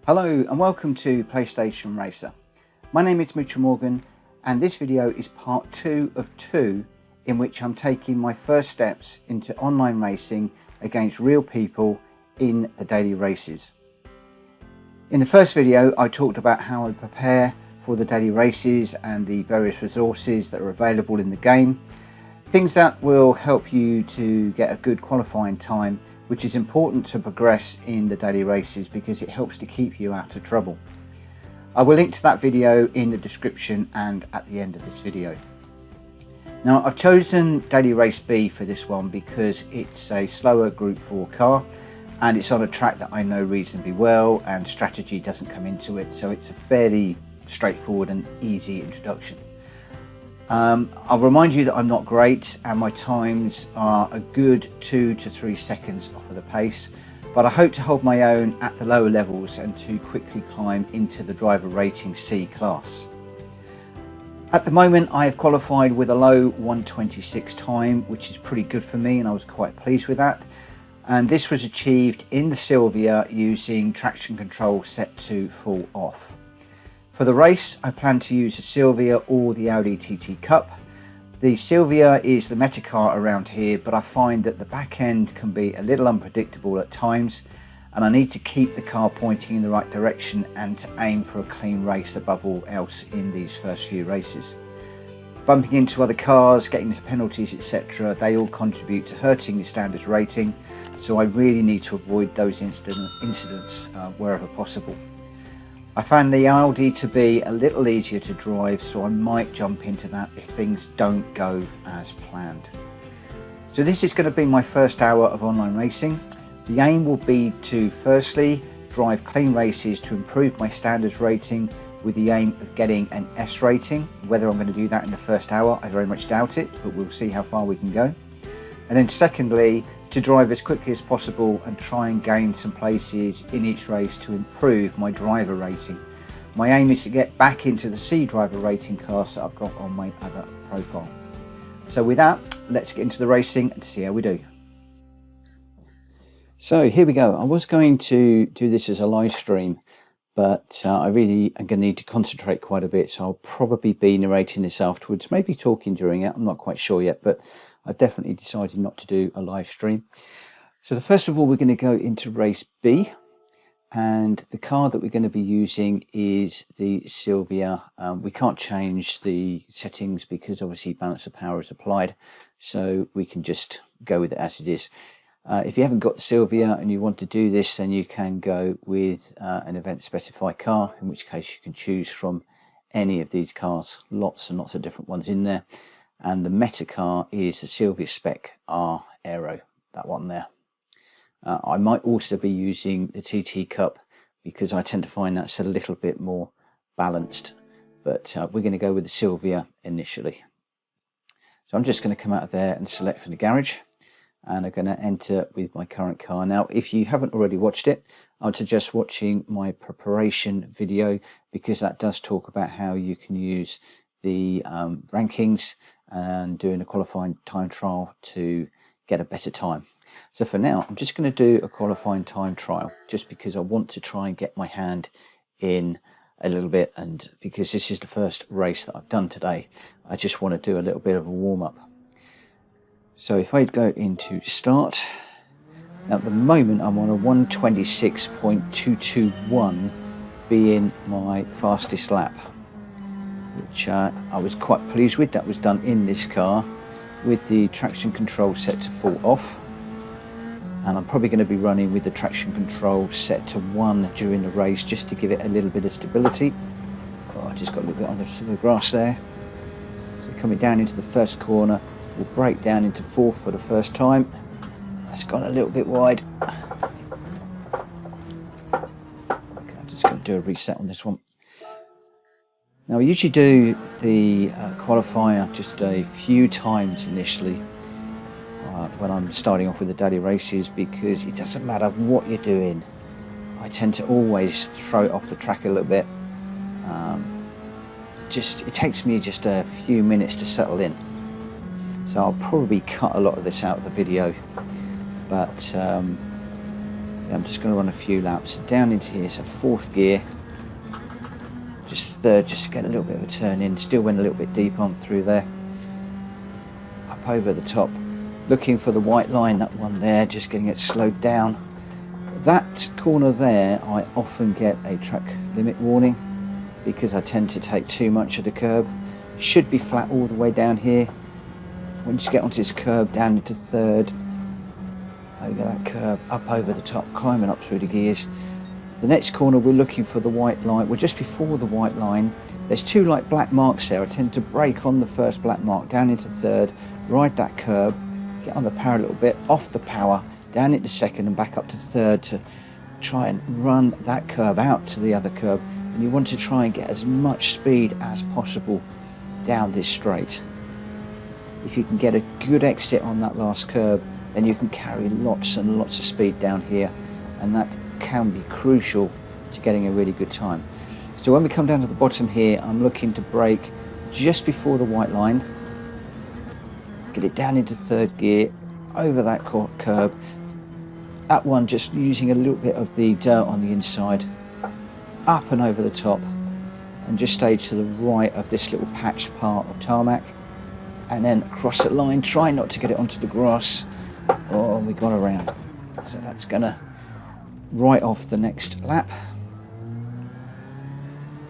Hello and welcome to PlayStation Racer. My name is Mitchell Morgan and this video is part 2 of 2 in which I'm taking my first steps into online racing against real people in the daily races. In the first video I talked about how I prepare for the daily races and the various resources that are available in the game. Things that will help you to get a good qualifying time, which is important to progress in the daily races because it helps to keep you out of trouble. I will link to that video in the description and at the end of this video. Now I've chosen Daily Race B for this one because it's a slower Group 4 car and it's on a track that I know reasonably well and strategy doesn't come into it, so it's a fairly straightforward and easy introduction. I'll remind you that I'm not great and my times are a good 2 to 3 seconds off of the pace, but I hope to hold my own at the lower levels and to quickly climb into the driver rating C class. At the moment I have qualified with a low 1:26 time, which is pretty good for me and I was quite pleased with that. And this was achieved in the Silvia using traction control set to full off. For the race, I plan to use the Silvia or the Audi TT Cup. The Silvia is the meta car around here, but I find that the back end can be a little unpredictable at times, and I need to keep the car pointing in the right direction and to aim for a clean race above all else in these first few races. Bumping into other cars, getting into penalties, etc., they all contribute to hurting the standards rating, so I really need to avoid those incidents wherever possible. I found the Audi to be a little easier to drive, so I might jump into that if things don't go as planned. So this is going to be my first hour of online racing. The aim will be to firstly drive clean races to improve my standards rating with the aim of getting an S rating. Whether I'm going to do that in the first hour, I very much doubt it, but we'll see how far we can go. And then secondly, to drive as quickly as possible and try and gain some places in each race to improve my driver rating. My aim is to get back into the C driver rating class that I've got on my other profile. So with that, let's get into the racing and see how we do. So here we go. I was going to do this as a live stream, but I really am going to need to concentrate quite a bit, so I'll probably be narrating this afterwards, maybe talking during it, I'm not quite sure yet, but I've definitely decided not to do a live stream. So first of all, we're going to go into race B, and the car that we're going to be using is the Silvia. We can't change the settings because obviously balance of power is applied, so we can just go with it as it is. If you haven't got the Silvia and you want to do this, then you can go with an event specified car, in which case you can choose from any of these cars, lots and lots of different ones in there. And the meta car is the Silvia Spec-R Aero, that one there. I might also be using the TT Cup because I tend to find that's a little bit more balanced, but we're going to go with the Silvia initially. So I'm just going to come out of there and select from the garage, and I'm going to enter with my current car. Now, if you haven't already watched it, I would suggest watching my preparation video because that does talk about how you can use the rankings and doing a qualifying time trial to get a better time. So for now, I'm just going to do a qualifying time trial just because I want to try and get my hand in a little bit, and because this is the first race that I've done today, I just want to do a little bit of a warm-up. So if I go into start, at the moment I'm on a 1:26.221 being my fastest lap, which I was quite pleased with. That was done in this car with the traction control set to full off, and I'm probably going to be running with the traction control set to 1 during the race just to give it a little bit of stability. Oh, I just got a little bit on the grass there. So coming down into the first corner, we'll break down into 4th for the first time. That's gone a little bit wide. Okay, I'm just going to do a reset on this one. Now I usually do the qualifier just a few times initially when I'm starting off with the daily races, because it doesn't matter what you're doing, I tend to always throw it off the track a little bit. It takes me just a few minutes to settle in, so I'll probably cut a lot of this out of the video, but I'm just going to run a few laps down into here, so fourth gear, just third, just to get a little bit of a turn in. Still went a little bit deep on through there, up over the top, looking for the white line, that one there, just getting it slowed down. That corner there, I often get a track limit warning because I tend to take too much of the curb. Should be flat all the way down here. Once you get onto this curb, down into third, over that curb, up over the top, climbing up through the gears. The next corner, we're looking for the white line. We're just before the white line. There's two like black marks there. I tend to brake on the first black mark, down into third, ride that curb, get on the power a little bit, off the power, down into second and back up to third to try and run that curb out to the other curb. And you want to try and get as much speed as possible down this straight. If you can get a good exit on that last curb, then you can carry lots and lots of speed down here, and that can be crucial to getting a really good time. So when we come down to the bottom here, I'm looking to brake just before the white line, get it down into third gear, over that curb, that one just using a little bit of the dirt on the inside, up and over the top, and just stay to the right of this little patched part of tarmac, and then across the line, try not to get it onto the grass. Oh, we got around. So that's gonna right off the next lap.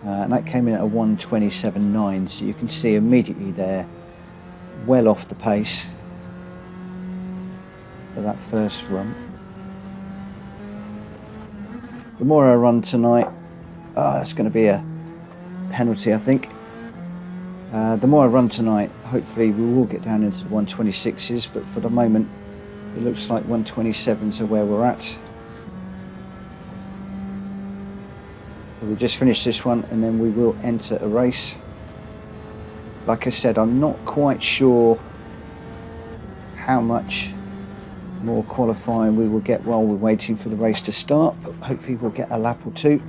And that came in at a 1:27.9, so you can see immediately there, well off the pace for that first run. The more I run tonight, that's going to be a penalty, I think. The more I run tonight, hopefully we will get down into the 126s, but for the moment it looks like 127s are where we're at. So we'll just finish this one and then we will enter a race. Like I said, I'm not quite sure how much more qualifying we will get while we're waiting for the race to start, but hopefully we'll get a lap or two.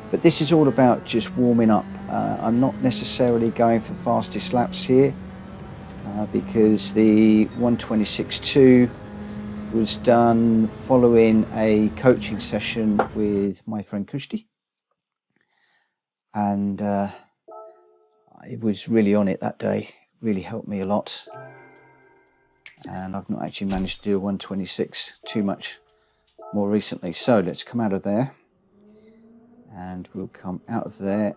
But this is all about just warming up. I'm not necessarily going for fastest laps here because the 126.2 was done following a coaching session with my friend Kushti, and I was really on it that day. Really helped me a lot, and I've not actually managed to do a 126 too much more recently. So let's come out of there and we'll come out of there.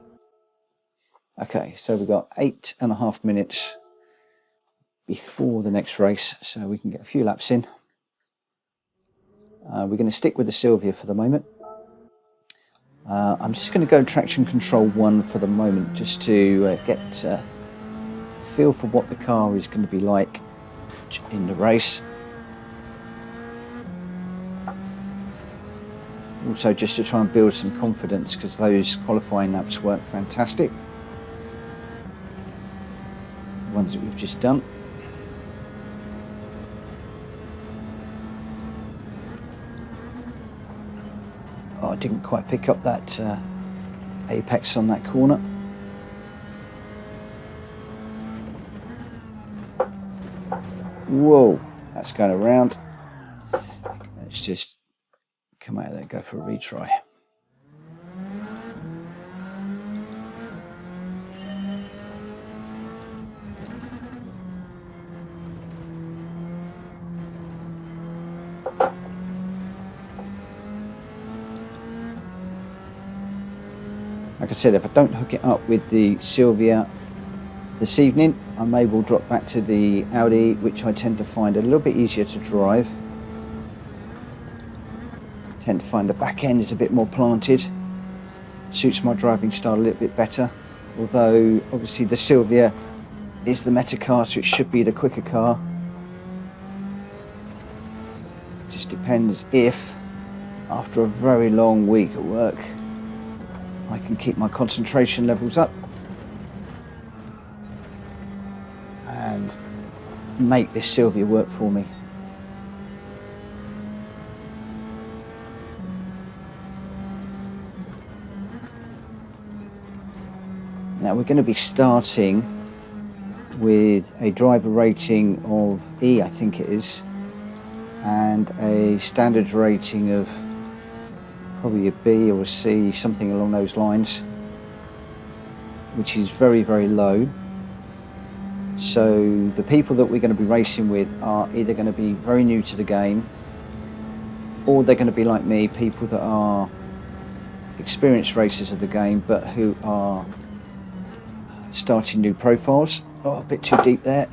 Okay, so we've got 8.5 minutes before the next race, so we can get a few laps in. We're going to stick with the Silvia for the moment. I'm just going to go traction control 1 for the moment, just to get a feel for what the car is going to be like in the race. Also just to try and build some confidence, because those qualifying laps weren't fantastic, the ones that we've just done. Oh, I didn't quite pick up that apex on that corner. Whoa, that's going around. Let's just come out of there and go for a retry. Like I said, if I don't hook it up with the Silvia this evening, I may well drop back to the Audi, which I tend to find a little bit easier to drive. Tend to find the back end is a bit more planted, suits my driving style a little bit better, although obviously the Silvia is the meta car, so it should be the quicker car. Just depends if after a very long week at work I can keep my concentration levels up and make this Silvia work for me. Now we're going to be starting with a driver rating of E, I think it is, and a standards rating of probably a B or a C, something along those lines, which is very, very low. So the people that we're going to be racing with are either going to be very new to the game, or they're going to be like me, people that are experienced racers of the game but who are starting new profiles. Oh, a bit too deep there.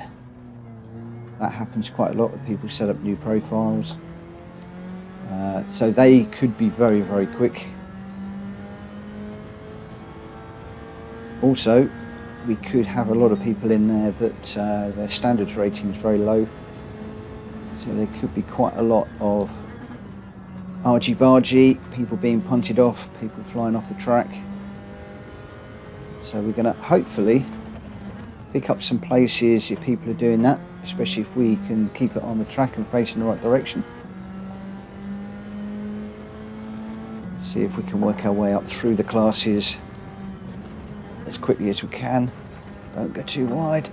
That happens quite a lot when people set up new profiles. So they could be very, very quick. Also, we could have a lot of people in there that their standards rating is very low. So there could be quite a lot of argy-bargy, people being punted off, people flying off the track. So we're going to hopefully pick up some places if people are doing that, especially if we can keep it on the track and facing the right direction. See if we can work our way up through the classes as quickly as we can. Don't go too wide.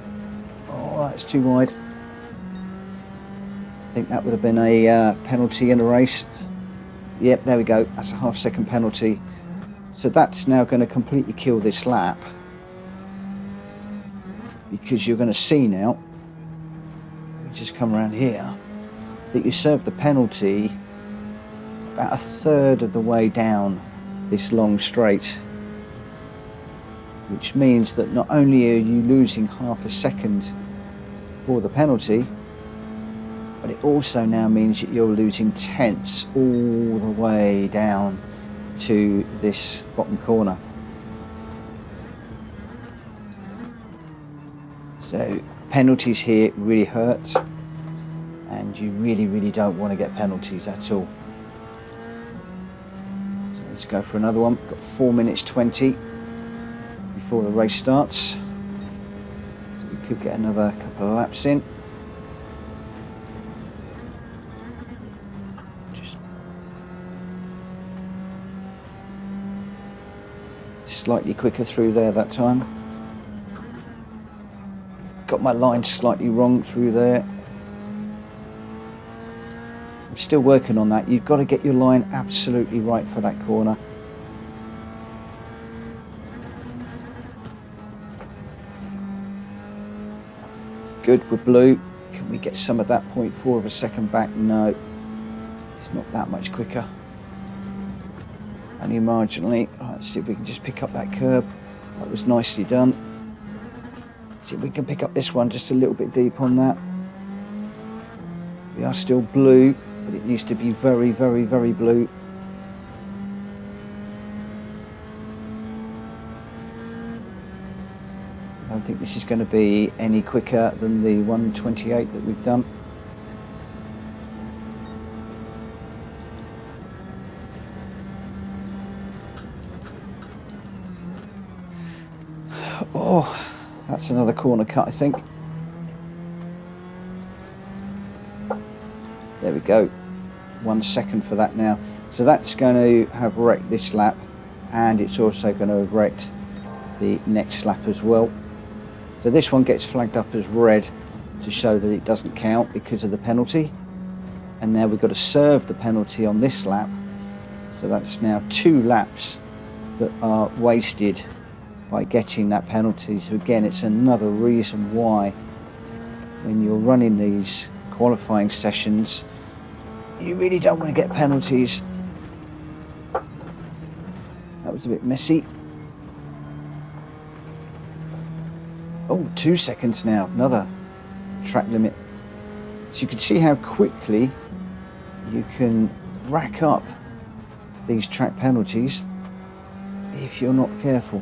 Oh, that's too wide. I think that would have been a penalty in a race. Yep, there we go. That's a half-second penalty. So that's now going to completely kill this lap, because you're going to see now, let me just come around here, that you serve the penalty about a third of the way down this long straight, which means that not only are you losing half a second for the penalty, but it also now means that you're losing tenths all the way down to this bottom corner. So penalties here really hurt, and you really, really don't want to get penalties at all. So let's go for another one. We've got 4 minutes 20 before the race starts, so we could get another couple of laps in. Just slightly quicker through there that time. Got my line slightly wrong through there. I'm still working on that. You've got to get your line absolutely right for that corner. Good, we're blue. Can we get some of that 0.4 of a second back? No, it's not that much quicker. Only marginally. Right, let's see if we can just pick up that curb. That was nicely done. See if we can pick up this one just a little bit deep on that. We are still blue, but it needs to be very, very, very blue. I don't think this is going to be any quicker than the 1:28 that we've done. Oh, that's another corner cut, I think. There we go. 1 second for that now. So that's going to have wrecked this lap, and it's also going to have wrecked the next lap as well. So this one gets flagged up as red to show that it doesn't count because of the penalty. And now we've got to serve the penalty on this lap. So that's now 2 laps that are wasted by getting that penalty. So again, it's another reason why when you're running these qualifying sessions, you really don't want to get penalties. That was a bit messy. Oh, 2 seconds now, another track limit. So you can see how quickly you can rack up these track penalties if you're not careful.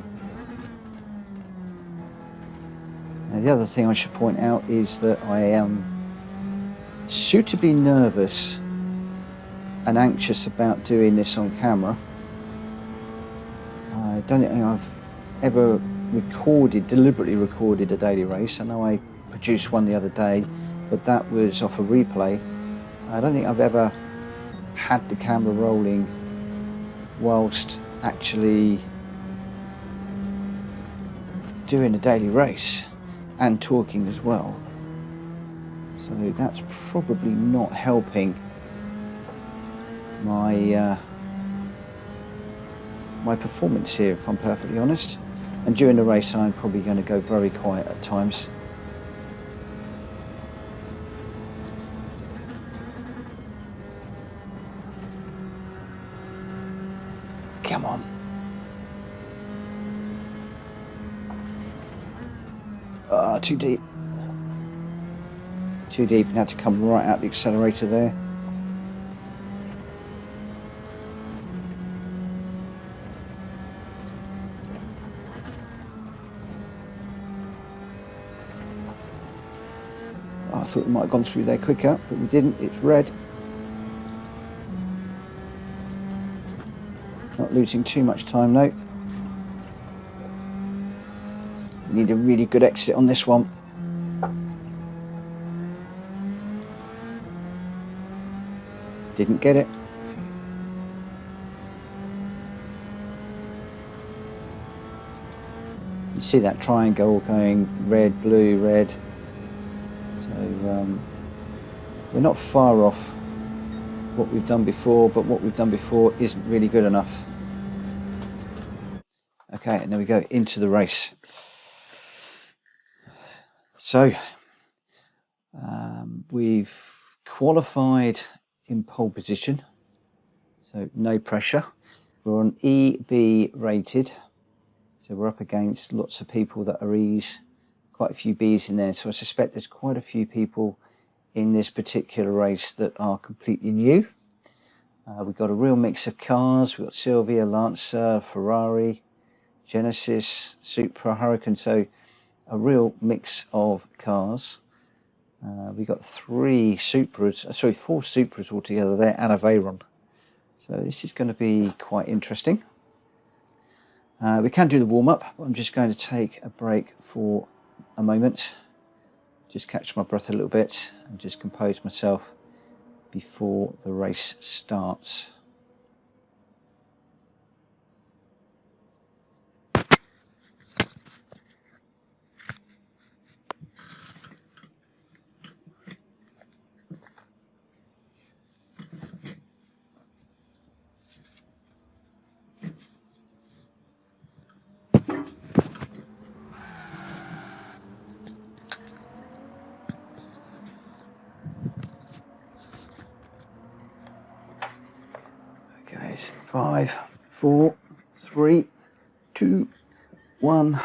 Now, the other thing I should point out is that I am suitably nervous and anxious about doing this on camera. I don't think I've ever deliberately recorded a daily race. I know I produced one the other day, but that was off a replay. I don't think I've ever had the camera rolling whilst actually doing a daily race. and talking as well. So that's probably not helping my my performance here, if I'm perfectly honest. And during the race I'm probably going to go very quiet at times. Come on. Too deep. Too deep, and had to come right out the accelerator there. I thought we might have gone through there quicker, but we didn't. It's red. Not losing too much time though. We need a really good exit on this one. Didn't get it. You see that triangle going red, blue, red. So we're not far off what we've done before, but what we've done before isn't really good enough. Okay, and there we go, into the race. So we've qualified in pole position, so no pressure. We're on EB rated, so we're up against lots of people that are E's, quite a few B's in there, so I suspect there's quite a few people in this particular race that are completely new. We've got a real mix of cars. We've got Silvia, Lancer, Ferrari, Genesis, Supra, Hurricane, so a real mix of cars. We've got four Supras altogether there, and a Veyron. So this is going to be quite interesting. We can do the warm-up. I'm just going to take a break for a moment, just catch my breath a little bit and just compose myself before the race starts. Okay, 5, 4, 3, 2, 1.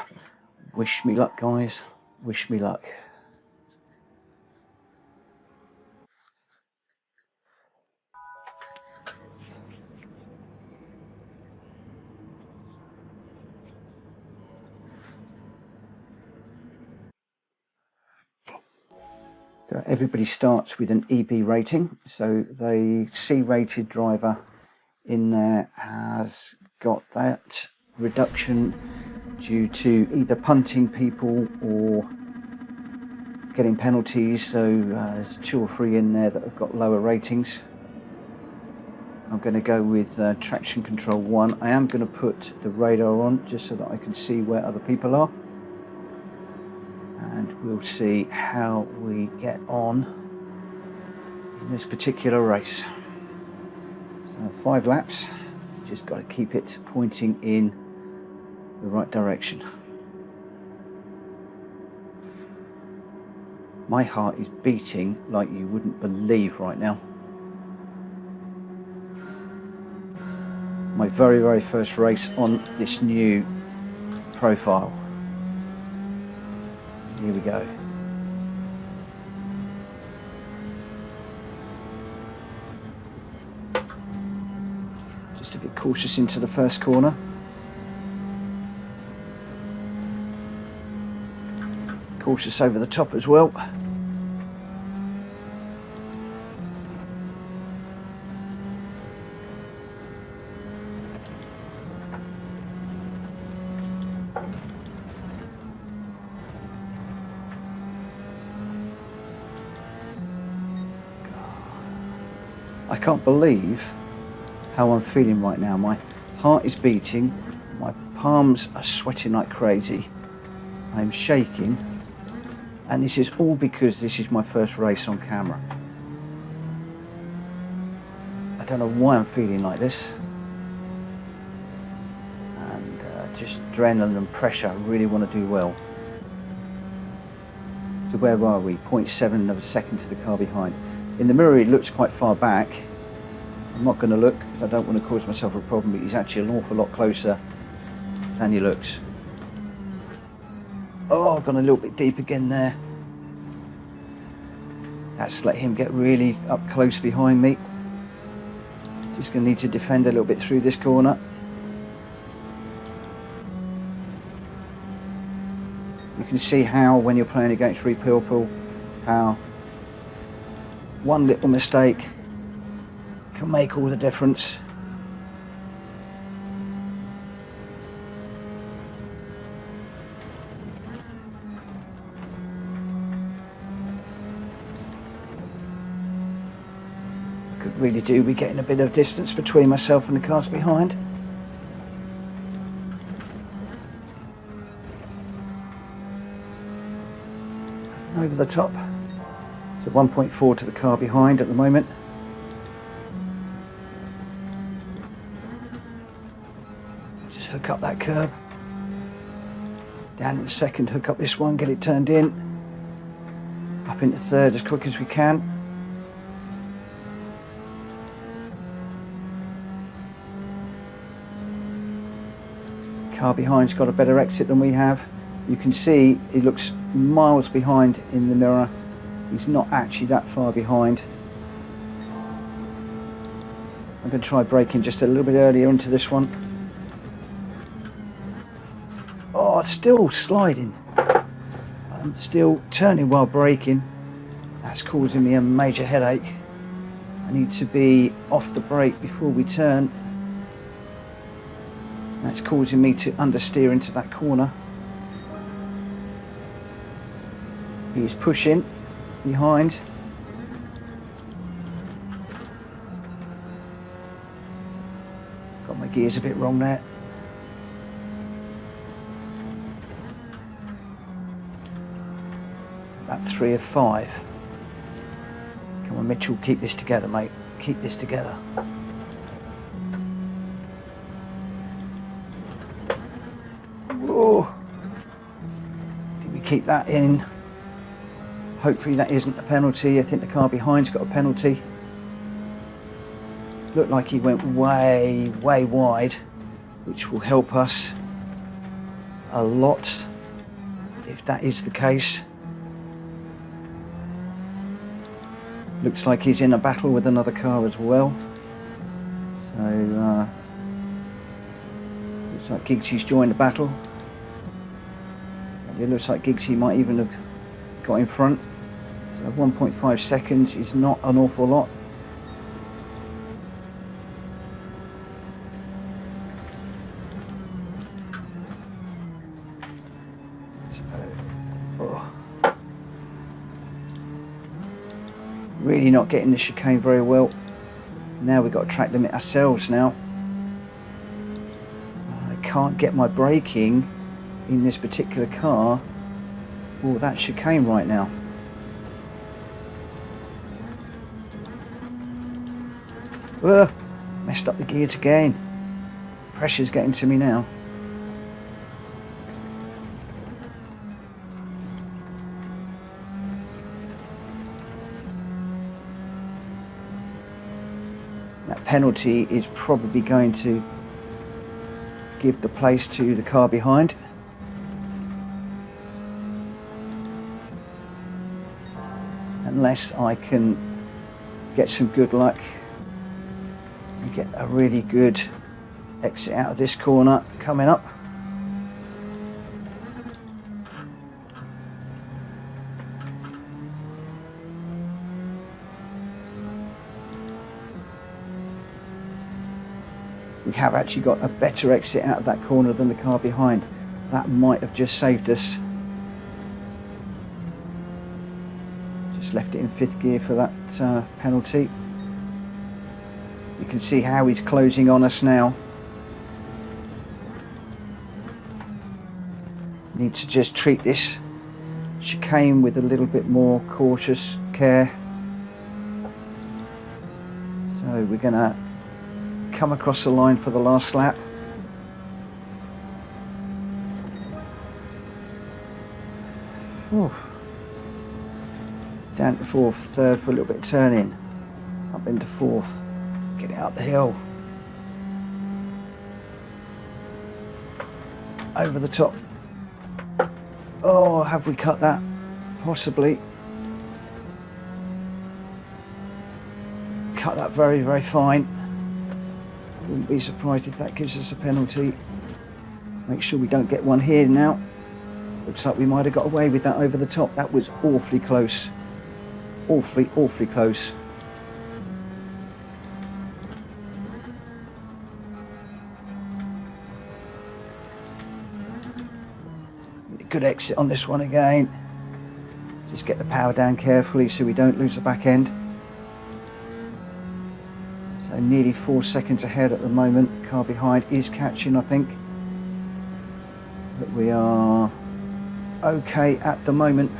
Wish me luck, guys. Wish me luck. So everybody starts with an EB rating. So the C-rated driver in there has got that reduction due to either punting people or getting penalties. So there's 2 or 3 in there that have got lower ratings. I'm going to go with traction control 1. I am going to put the radar on just so that I can see where other people are. And we'll see how we get on in this particular race. So 5 laps, just got to keep it pointing in the right direction. My heart is beating like you wouldn't believe right now. My very, very first race on this new profile. Here we go. Just a bit cautious into the first corner. Cautious over the top as well. I can't believe how I'm feeling right now. My heart is beating, my palms are sweating like crazy, I'm shaking, And this is all because this is my first race on camera. I don't know why I'm feeling like this. And just adrenaline and pressure, I really want to do well. So where are we? 0.7 of a second to the car behind. In the mirror it looks quite far back. I'm not going to look because I don't want to cause myself a problem, but he's actually an awful lot closer than he looks. Oh, I've gone a little bit deep again there. That's let him get really up close behind me. Just going to need to defend a little bit through this corner. You can see how when you're playing against three people, how one little mistake can make all the difference. Could really do with getting a bit of distance between myself and the cars behind. Over the top. So 1.4 to the car behind at the moment. Just hook up that curb. Down in second, hook up this one, get it turned in. Up into third as quick as we can. Car behind's got a better exit than we have. You can see he looks miles behind in the mirror. He's not actually that far behind. I'm going to try braking just a little bit earlier into this one. Oh, it's still sliding. I'm still turning while braking. That's causing me a major headache. I need to be off the brake before we turn. That's causing me to understeer into that corner. He's pushing behind. Got my gears a bit wrong there. It's about 3 of 5. Come on, Mitchell, keep this together, mate. Keep this together. Whoa. Did we keep that in? Hopefully that isn't a penalty. I think the car behind's got a penalty. Looked like he went way wide, which will help us a lot if that is the case. Looks like he's in a battle with another car as well. So looks like Giggsy's joined the battle. It looks like Giggsy might even have got in front. So 1.5 seconds is not an awful lot. So, really not getting the chicane very well. Now we've got to track limit ourselves now. I can't get my braking in this particular car for that chicane right now. Messed up the gears again. Pressure's getting to me now. That penalty is probably going to give the place to the car behind. Unless I can get some good luck and get a really good exit out of this corner coming up. We have actually got a better exit out of that corner than the car behind. That might have just saved us. Left it in 5th gear for that penalty. You can see how he's closing on us now. Need to just treat this chicane with a little bit more cautious care. So we're going to come across the line for the last lap. Whew. Down to fourth, third for a little bit of turning, up into fourth, get it up the hill, over the top. Oh, have we cut that? Possibly. Cut that very, very fine. Wouldn't be surprised if that gives us a penalty. Make sure we don't get one here now. Looks like we might have got away with that over the top. That was awfully close. Awfully, awfully close. Good exit on this one again. Just get the power down carefully so we don't lose the back end. So nearly 4 seconds ahead at the moment. Car behind is catching, I think. But we are okay at the moment.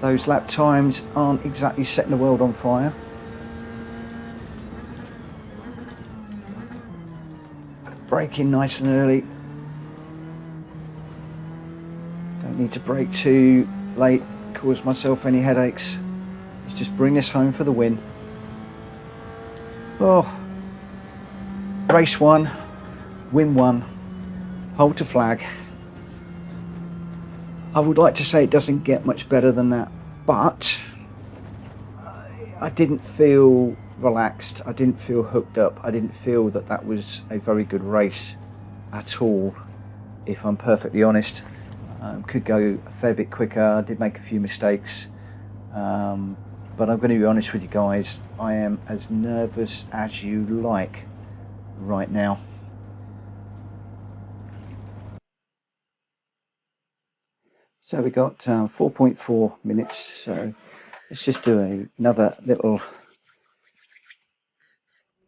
Those lap times aren't exactly setting the world on fire. Braking nice and early. Don't need to brake too late, cause myself any headaches. Let's just bring this home for the win. Oh, race one, win one, pole to flag. I would like to say it doesn't get much better than that, but I didn't feel relaxed. I didn't feel hooked up. I didn't feel that that was a very good race at all, if I'm perfectly honest. Could go a fair bit quicker. I did make a few mistakes, but I'm going to be honest with you guys. I am as nervous as you like right now. So we got 4.4 minutes, so let's just do another little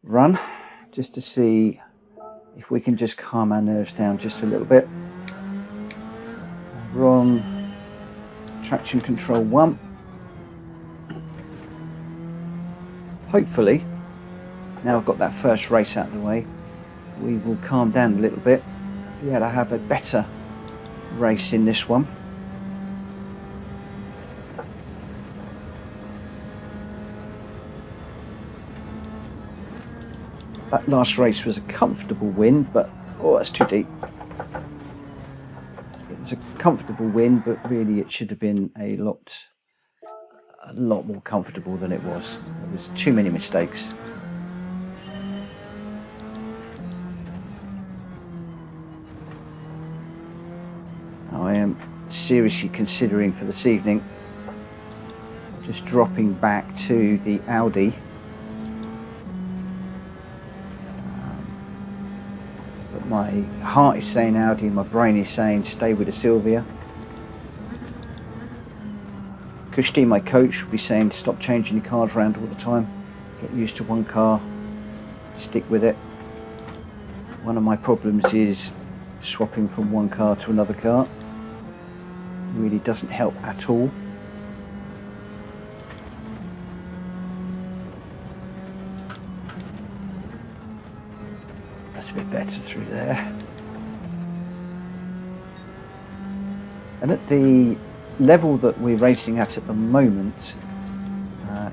run just to see if we can just calm our nerves down just a little bit. We're on traction control 1. Hopefully, now I've got that first race out of the way, we will calm down a little bit, be able to have a better race in this one. That last race was a comfortable win, but oh, that's too deep. It was a comfortable win, but really it should have been a lot more comfortable than it was. There was too many mistakes. I am seriously considering for this evening just dropping back to the Audi. My heart is saying Audi and my brain is saying stay with the Silvia. Kushti, my coach, will be saying stop changing your cars around all the time. Get used to one car, stick with it. One of my problems is swapping from one car to another car. It really doesn't help at all. A bit better through there. And at the level that we're racing at the moment,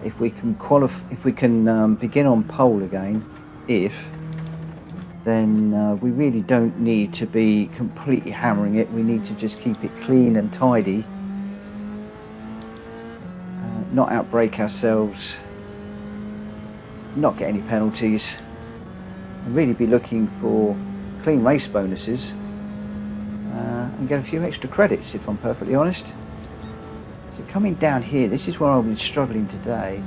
if we can begin on pole again, then we really don't need to be completely hammering it. We need to just keep it clean and tidy, not outbrake ourselves, not get any penalties. I'd really be looking for clean race bonuses and get a few extra credits, if I'm perfectly honest. So coming down here, this is where I've been struggling today.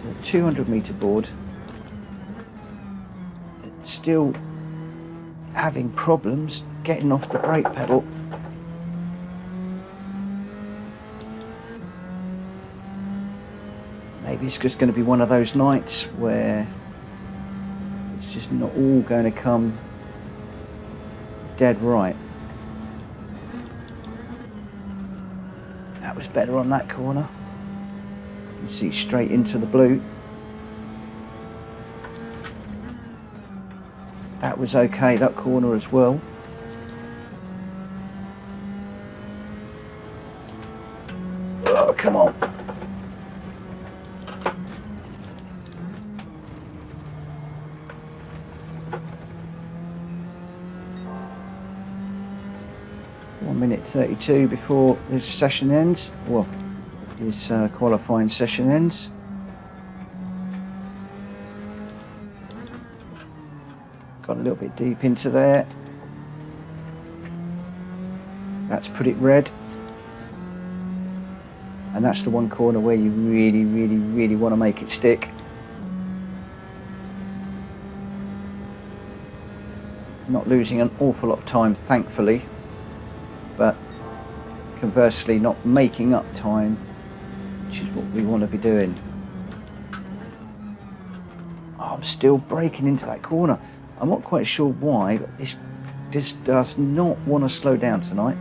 So 200 metre board, still having problems getting off the brake pedal. Maybe it's just going to be one of those nights where just not all going to come dead right. was better on that corner. You can see straight into the blue. That was okay, that corner as well. Oh, come on. Minute 32 before this session ends. Well, this qualifying session ends. Got a little bit deep into there. That's put it red. And that's the one corner where you really want to make it stick. Not losing an awful lot of time, thankfully. But conversely not making up time, which is what we want to be doing. Oh, I'm still breaking into that corner. I'm not quite sure why, but this does not want to slow down tonight.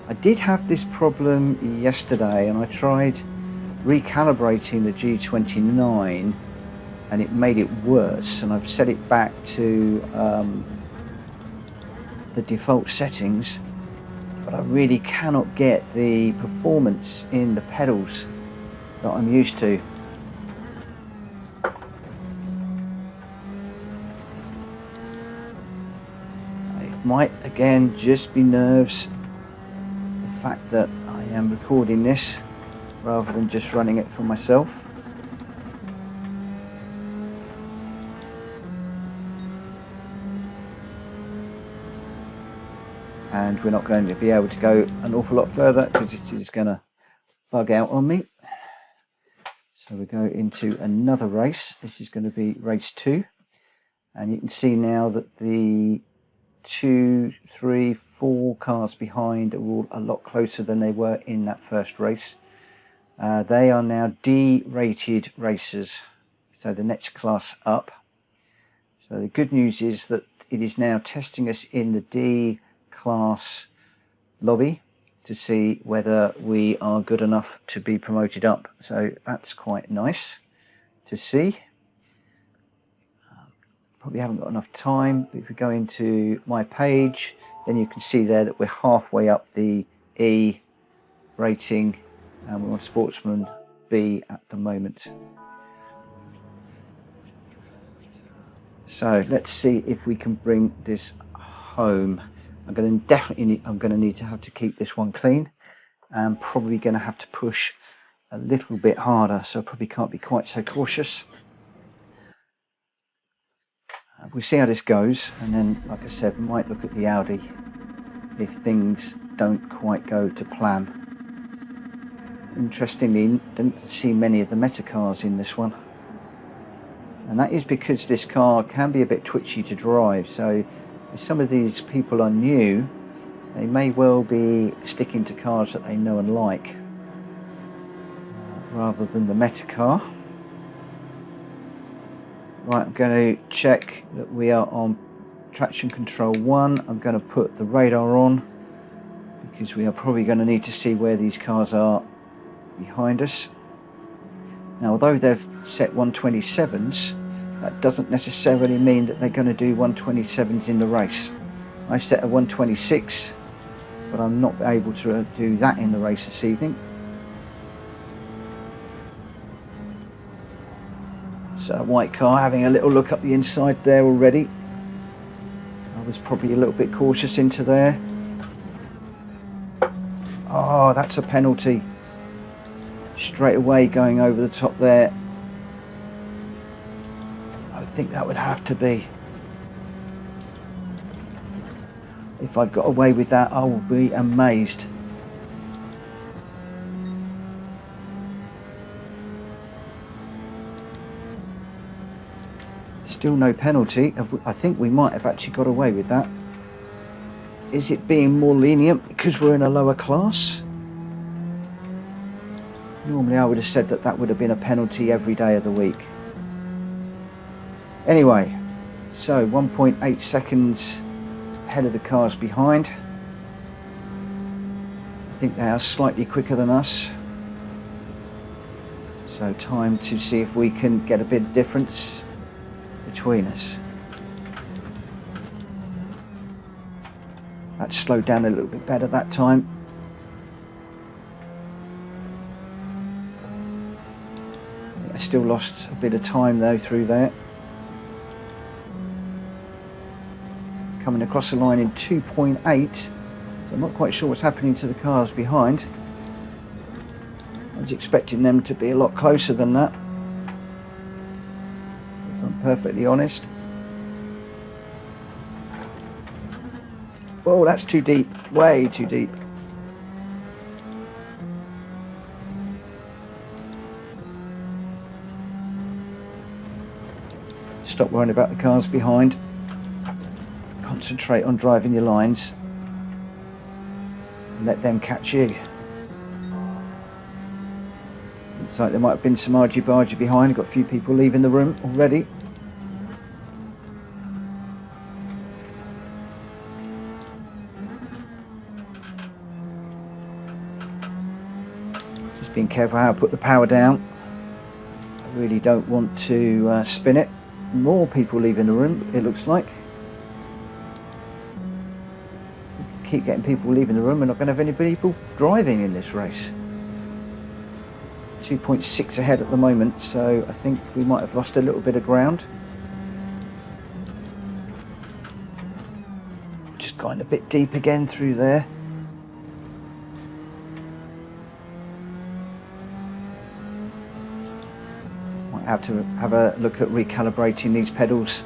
I did have this problem yesterday and I tried recalibrating the G29 and it made it worse, and I've set it back to the default settings, but I really cannot get the performance in the pedals that I'm used to. It might again just be nerves, the fact that I am recording this rather than just running it for myself. And we're not going to be able to go an awful lot further because it is going to bug out on me. So we go into another race. This is going to be race 2. And you can see now that the 2, 3, 4 cars behind are all a lot closer than they were in that first race. They are now D-rated racers, so the next class up. So the good news is that it is now testing us in the D class lobby to see whether we are good enough to be promoted up. So that's quite nice to see. Probably haven't got enough time, but if we go into my page, then you can see there that we're halfway up the E rating and we're on Sportsman B at the moment. So let's see if we can bring this home. I'm going to need to keep this one clean, and probably going to have to push a little bit harder, so I probably can't be quite so cautious. We'll see how this goes, and then, like I said, we might look at the Audi if things don't quite go to plan. Interestingly, don't see many of the Meta cars in this one, and that is because this car can be a bit twitchy to drive. So if some of these people are new, they may well be sticking to cars that they know and like, rather than the Meta car. Right, I'm going to check that we are on traction control 1. I'm going to put the radar on because we are probably going to need to see where these cars are behind us. Now, although they've set 127s, that doesn't necessarily mean that they're going to do 127s in the race. I set a 126, but I'm not able to do that in the race this evening. So a white car having a little look up the inside there already. I was probably a little bit cautious into there. Oh, that's a penalty. Straight away going over the top there. I think that would have to be. If I've got away with that, I will be amazed. Still no penalty. I think we might have actually got away with that. Is it being more lenient because we're in a lower class? Normally I would have said that that would have been a penalty every day of the week. Anyway, so 1.8 seconds ahead of the cars behind. think they are slightly quicker than us. So time to see if we can get a bit of difference between us. That slowed down a little bit better that time. I still lost a bit of time though through there. Coming across the line in 2.8, so I'm not quite sure what's happening to the cars behind. I was expecting them to be a lot closer than that, if I'm perfectly honest. Whoa, that's too deep, way too deep. Stop worrying about the cars behind. Concentrate on driving your lines and let them catch you. Looks like there might have been some argy-bargy behind. Got a few people leaving the room already. Just being careful how I put the power down. I really don't want to spin it. More people leaving the room, it looks like. Keep getting people leaving the room. We're not going to have any people driving in this race. 2.6 ahead at the moment, so I think we might have lost a little bit of ground. Just going a bit deep again through there. Might have to have a look at recalibrating these pedals.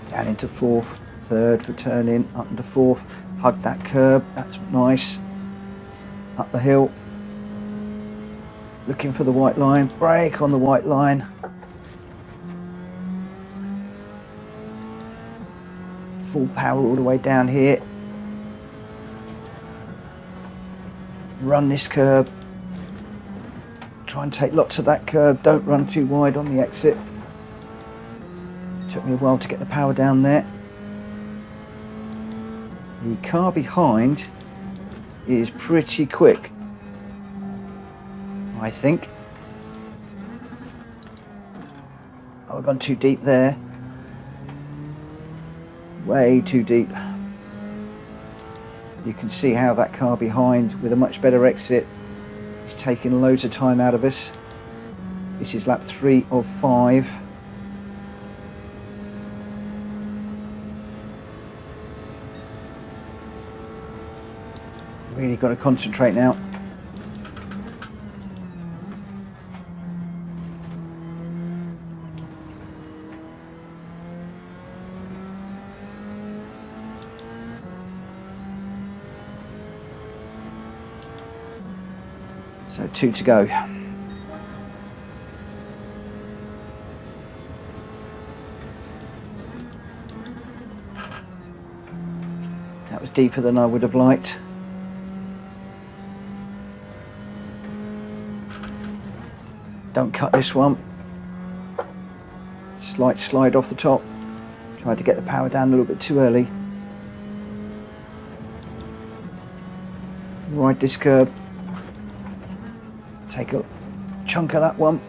Down into fourth, third for turning, up into fourth, hug that curb, that's nice. Up the hill, looking for the white line, brake on the white line. Full power all the way down here. Run this curb. Try and take lots of that curb, don't run too wide on the exit. Took me a while to get the power down there. The car behind is pretty quick, I think. Oh, I've gone too deep there. Way too deep. You can see how that car behind, with a much better exit, is taking loads of time out of us. This is lap 3 of 5. Really got to concentrate now. So 2 to go. That was deeper than I would have liked. Don't cut this one. Slight slide off the top. Tried to get the power down a little bit too early. Ride this curb. Take a chunk of that one.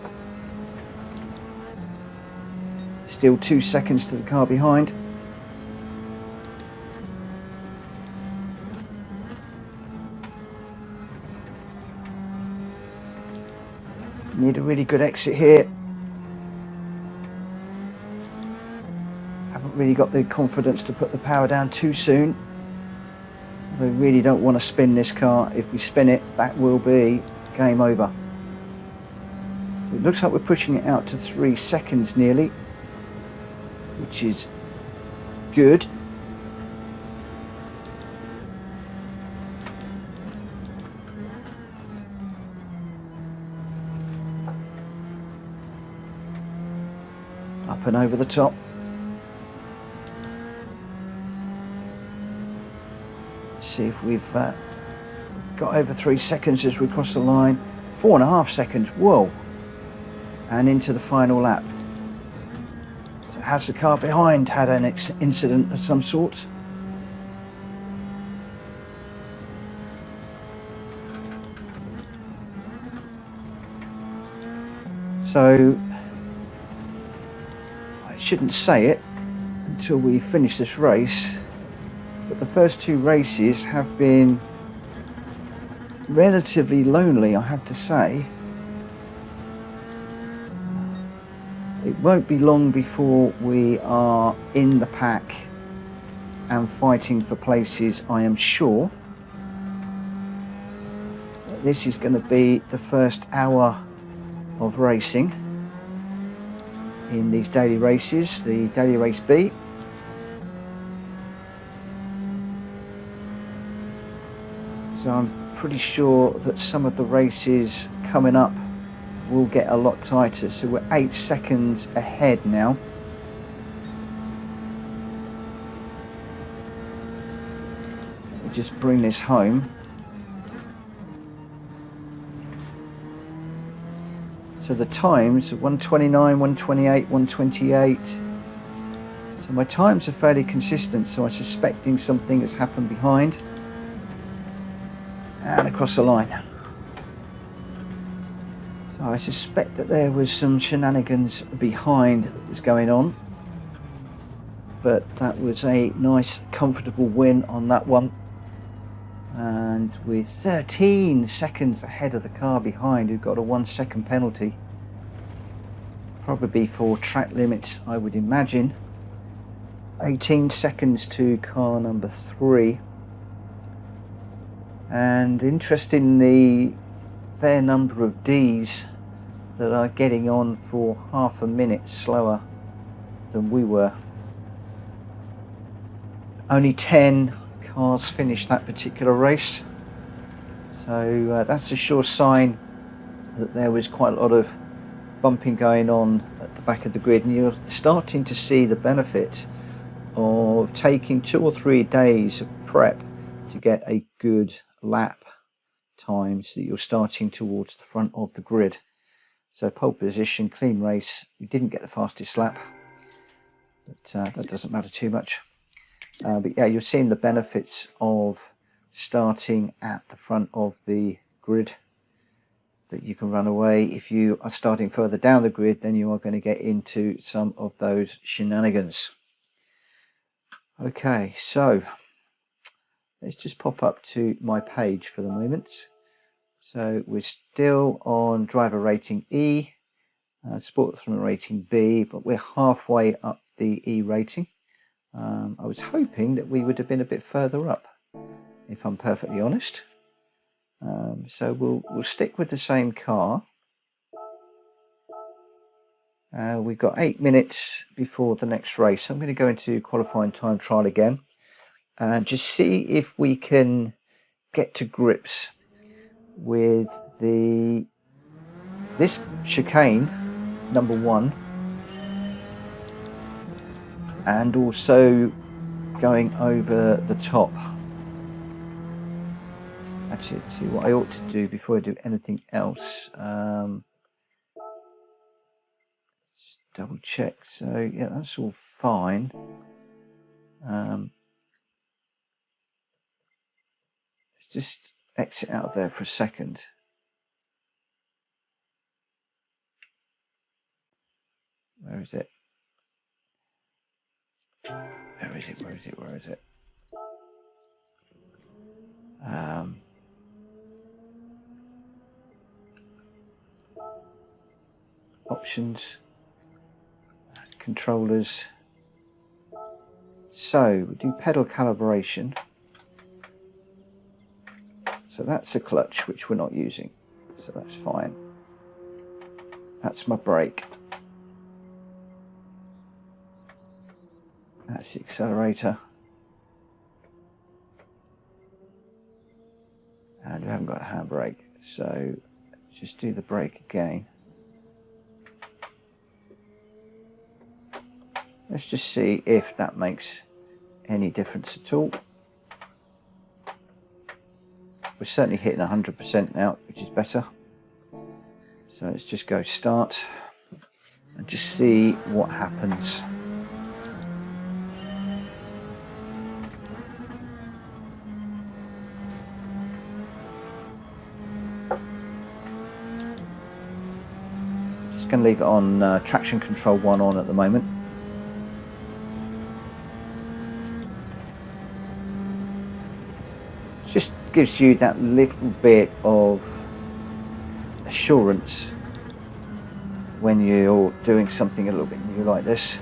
Still 2 seconds to the car behind. Need a really good exit here. Haven't really got the confidence to put the power down too soon. We really don't want to spin this car. If we spin it, that will be game over. So it looks like we're pushing it out to 3 seconds nearly, which is good. Up and over the top. See if we've got over 3 seconds as we cross the line. 4.5 seconds, whoa. And into the final lap. So has the car behind had an incident of some sort? So I shouldn't say it until we finish this race, but the first two races have been relatively lonely, I have to say. It won't be long before we are in the pack and fighting for places, I am sure. This is going to be the first hour of racing in these daily races, the daily race B. So I'm pretty sure that some of the races coming up will get a lot tighter. So we're 8 seconds ahead now. Let me just bring this home. So the times are 1:29, 1:28, 1:28. So my times are fairly consistent, so I'm suspecting something has happened behind. And across the line. So I suspect that there was some shenanigans behind that was going on. But that was a nice, comfortable win on that one. And with 13 seconds ahead of the car behind, who got a 1 second penalty. Probably for track limits, I would imagine. 18 seconds to car number 3. And interestingly, fair number of Ds that are getting on for half a minute slower than we were. Only 10 cars finished that particular race, so that's a sure sign that there was quite a lot of bumping going on at the back of the grid, and you're starting to see the benefit of taking 2 or 3 days of prep to get a good lap time, so that you're starting towards the front of the grid. So pole position, clean race. We didn't get the fastest lap, but that doesn't matter too much. But yeah, you're seeing the benefits of starting at the front of the grid, that you can run away. If you are starting further down the grid, then you are going to get into some of those shenanigans. Okay, so let's just pop up to my page for the moment. So we're still on driver rating E, sportsman rating B, but we're halfway up the E rating. I was hoping that we would have been a bit further up, if I'm perfectly honest. So we'll stick with the same car. We've got 8 minutes before the next race. So I'm going to go into qualifying time trial again and just see if we can get to grips with this chicane number 1, and also going over the top. Actually, let's see what I ought to do before I do anything else. Let's just double check. So yeah, that's all fine. Let's just exit out of there for a second. Where is it? Where is it? Where is it? Where is it? Options, controllers. So we do pedal calibration. So that's a clutch, which we're not using, so that's fine. That's my brake. That's the accelerator. And we haven't got a handbrake, so just do the brake again. Let's just see if that makes any difference at all. We're certainly hitting 100% now, which is better. So let's just go start and just see what happens. going to leave it on traction control 1 on at the moment. Just gives you that little bit of assurance when you're doing something a little bit new like this.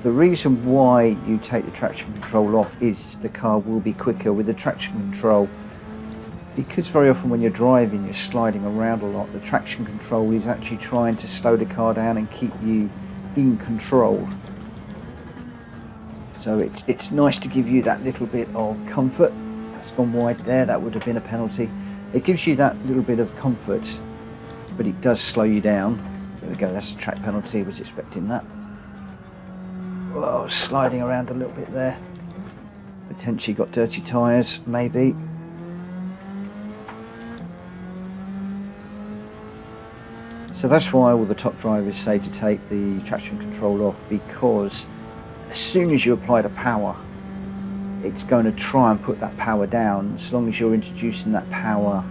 The reason why you take the traction control off is the car will be quicker with the traction control, because very often when you're driving you're sliding around a lot. The traction control is actually trying to slow the car down and keep you in control. So it's nice to give you that little bit of comfort. That's gone wide there, that would have been a penalty. It gives you that little bit of comfort, but it does slow you down. There we go, that's a track penalty, was expecting that. Whoa, sliding around a little bit there. Potentially got dirty tyres, maybe. So that's why all the top drivers say to take the traction control off, because as soon as you apply the power, it's going to try and put that power down. As long as you're introducing that power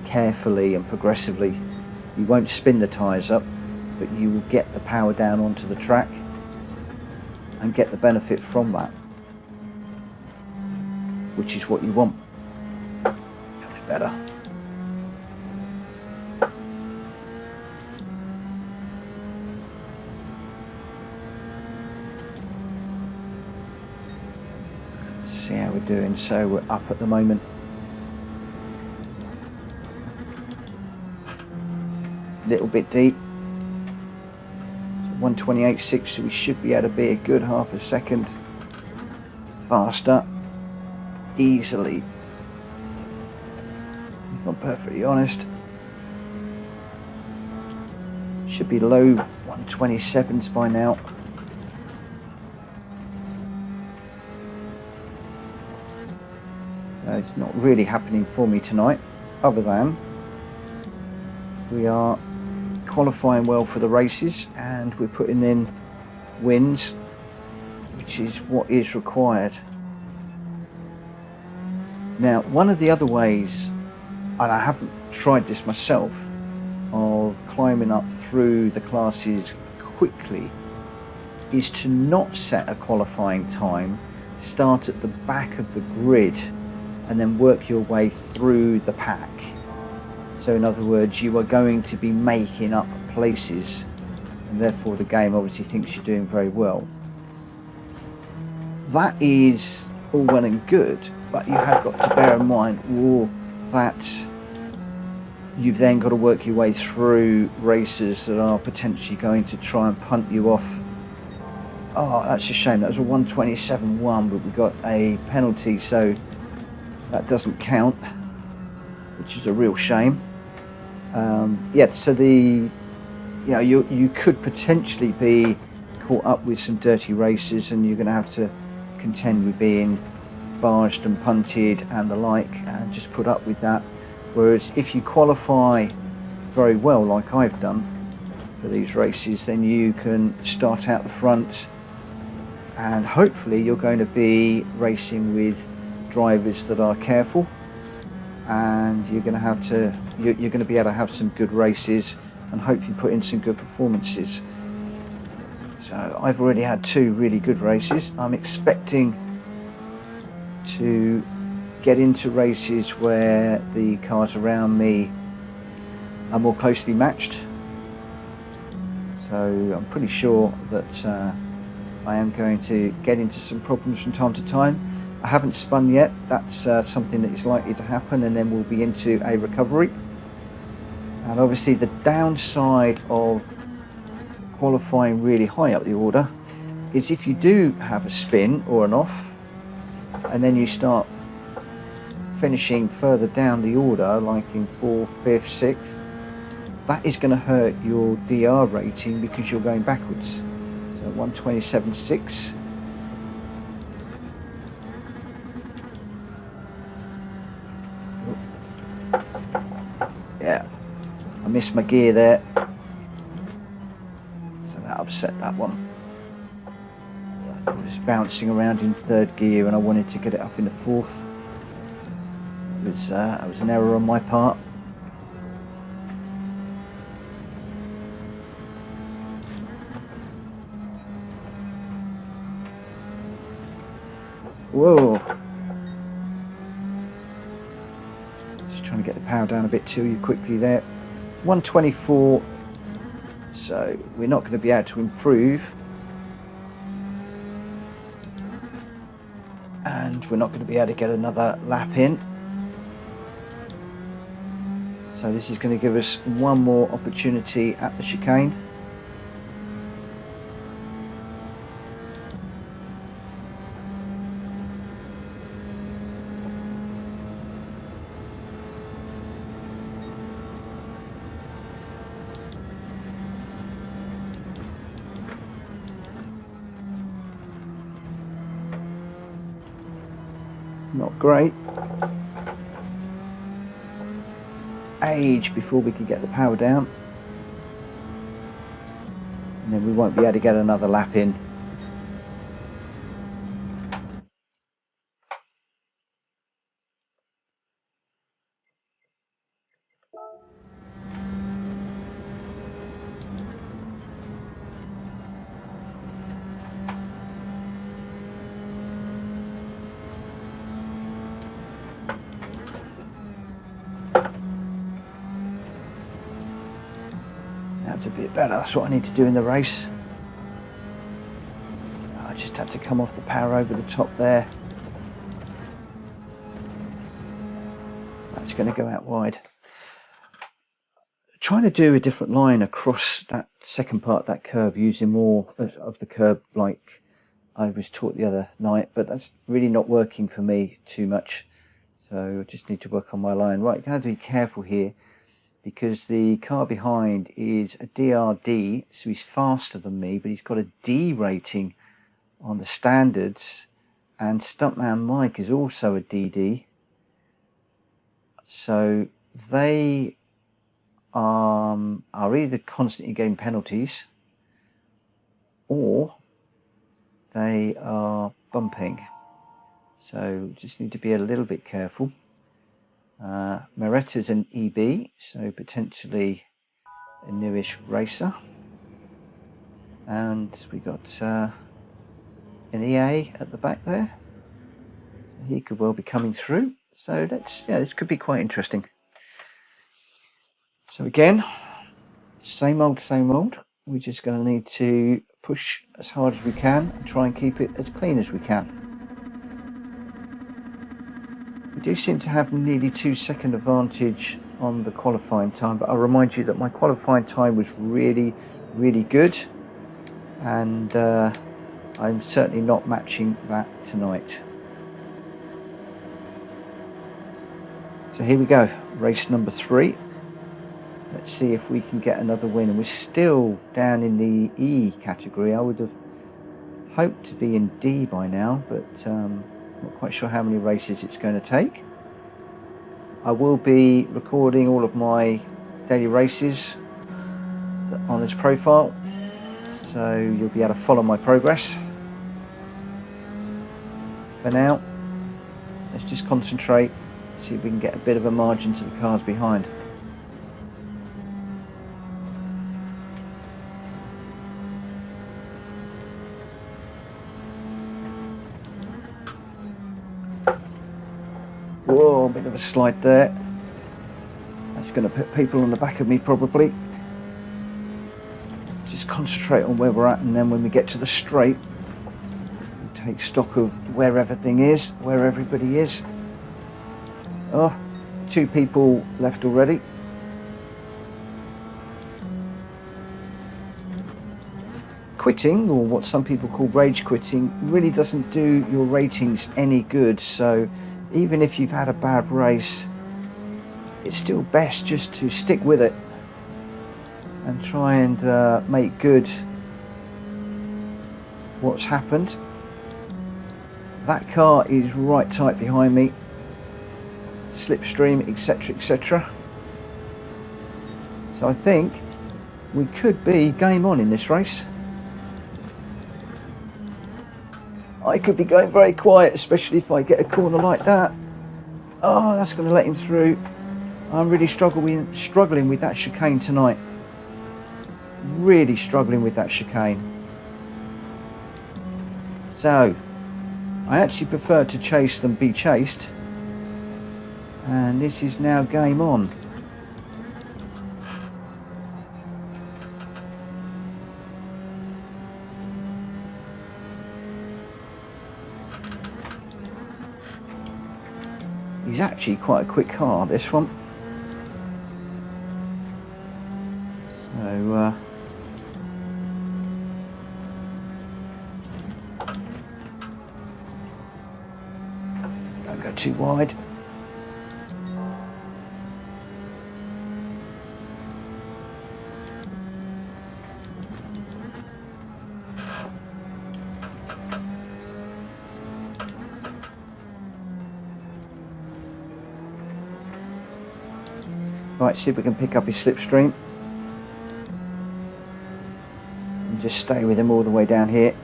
carefully and progressively, you won't spin the tyres up, but you will get the power down onto the track and get the benefit from that, which is what you want. That was better. Let's see how we're doing. So we're up at the moment. Little bit deep. 128.6, so we should be able to be a good half a second faster easily, if I'm perfectly honest. Should be low 127s by now. So it's not really happening for me tonight, other than we are qualifying well for the races and we're putting in wins, which is what is required. Now, one of the other ways, and I haven't tried this myself, of climbing up through the classes quickly is to not set a qualifying time, start at the back of the grid and then work your way through the pack. So in other words, you are going to be making up places, and therefore the game obviously thinks you're doing very well. That is all well and good, but you have got to bear in mind that you've then got to work your way through races that are potentially going to try and punt you off. Oh, that's a shame. That was a 127.1, but we got a penalty, so that doesn't count, which is a real shame. Yeah, so you could potentially be caught up with some dirty races, and you're going to have to contend with being barged and punted and the like, and just put up with that. Whereas if you qualify very well, like I've done for these races, then you can start out the front, and hopefully you're going to be racing with drivers that are careful, and you're going to be able to have some good races and hopefully put in some good performances. So I've already had 2 really good races. I'm expecting to get into races where the cars around me are more closely matched. So I'm pretty sure that I am going to get into some problems from time to time. I haven't spun yet. That's something that is likely to happen, and then we'll be into a recovery. And obviously the downside of qualifying really high up the order is if you do have a spin or an off, and then you start finishing further down the order, like in 4th, 5th, 6th, that is going to hurt your DR rating because you're going backwards. So 127.6. Yeah, I missed my gear there, so that upset that one. I was bouncing around in 3rd gear and I wanted to get it up in the 4th. It was an error on my part. Whoa. Just trying to get the power down a bit too quickly there. 124. So we're not going to be able to improve. And we're not going to be able to get another lap in. So this is going to give us one more opportunity at the chicane. Not great. Age before we could get the power down, and then we won't be able to get another lap in. That's a bit better. That's what I need to do in the race. I just had to come off the power over the top there. That's going to go out wide. Trying to do a different line across that second part of that curb, using more of the curb like I was taught the other night, but that's really not working for me too much. So I just need to work on my line. Right, you have to be careful here, because the car behind is a DRD, so he's faster than me, but he's got a D rating on the standards, and Stuntman Mike is also a DD. So they are either constantly getting penalties, or they are bumping. So just need to be a little bit careful. Moretta's an EB, so potentially a newish racer, and we got an EA at the back there. He could well be coming through, so this could be quite interesting. So again, same old. We're just going to need to push as hard as we can and try and keep it as clean as we can. We do seem to have nearly 2-second advantage on the qualifying time, but I'll remind you that my qualifying time was really good, and I'm certainly not matching that tonight. So here we go, race number 3. Let's see if we can get another win, and we're still down in the E category. I would have hoped to be in D by now, but not quite sure how many races it's going to take. I will be recording all of my daily races on this profile, so you'll be able to follow my progress. For now, let's just concentrate, see if we can get a bit of a margin to the cars behind. Whoa, a bit of a slide there. That's going to put people on the back of me probably. Just concentrate on where we're at, and then when we get to the straight, we'll take stock of where everything is, where everybody is. Oh, 2 people left already. Quitting, or what some people call rage quitting, really doesn't do your ratings any good. So even if you've had a bad race, it's still best just to stick with it and try and make good what's happened. That car is right tight behind me, slipstream, etc. So I think we could be game on in this race. I could be going very quiet, especially if I get a corner like that. Oh, that's going to let him through. I'm really struggling with that chicane tonight. Really struggling with that chicane. So, I actually prefer to chase than be chased, and this is now game on. He's actually quite a quick car, this one. So don't go too wide. Right, see if we can pick up his slipstream. And just stay with him all the way down here.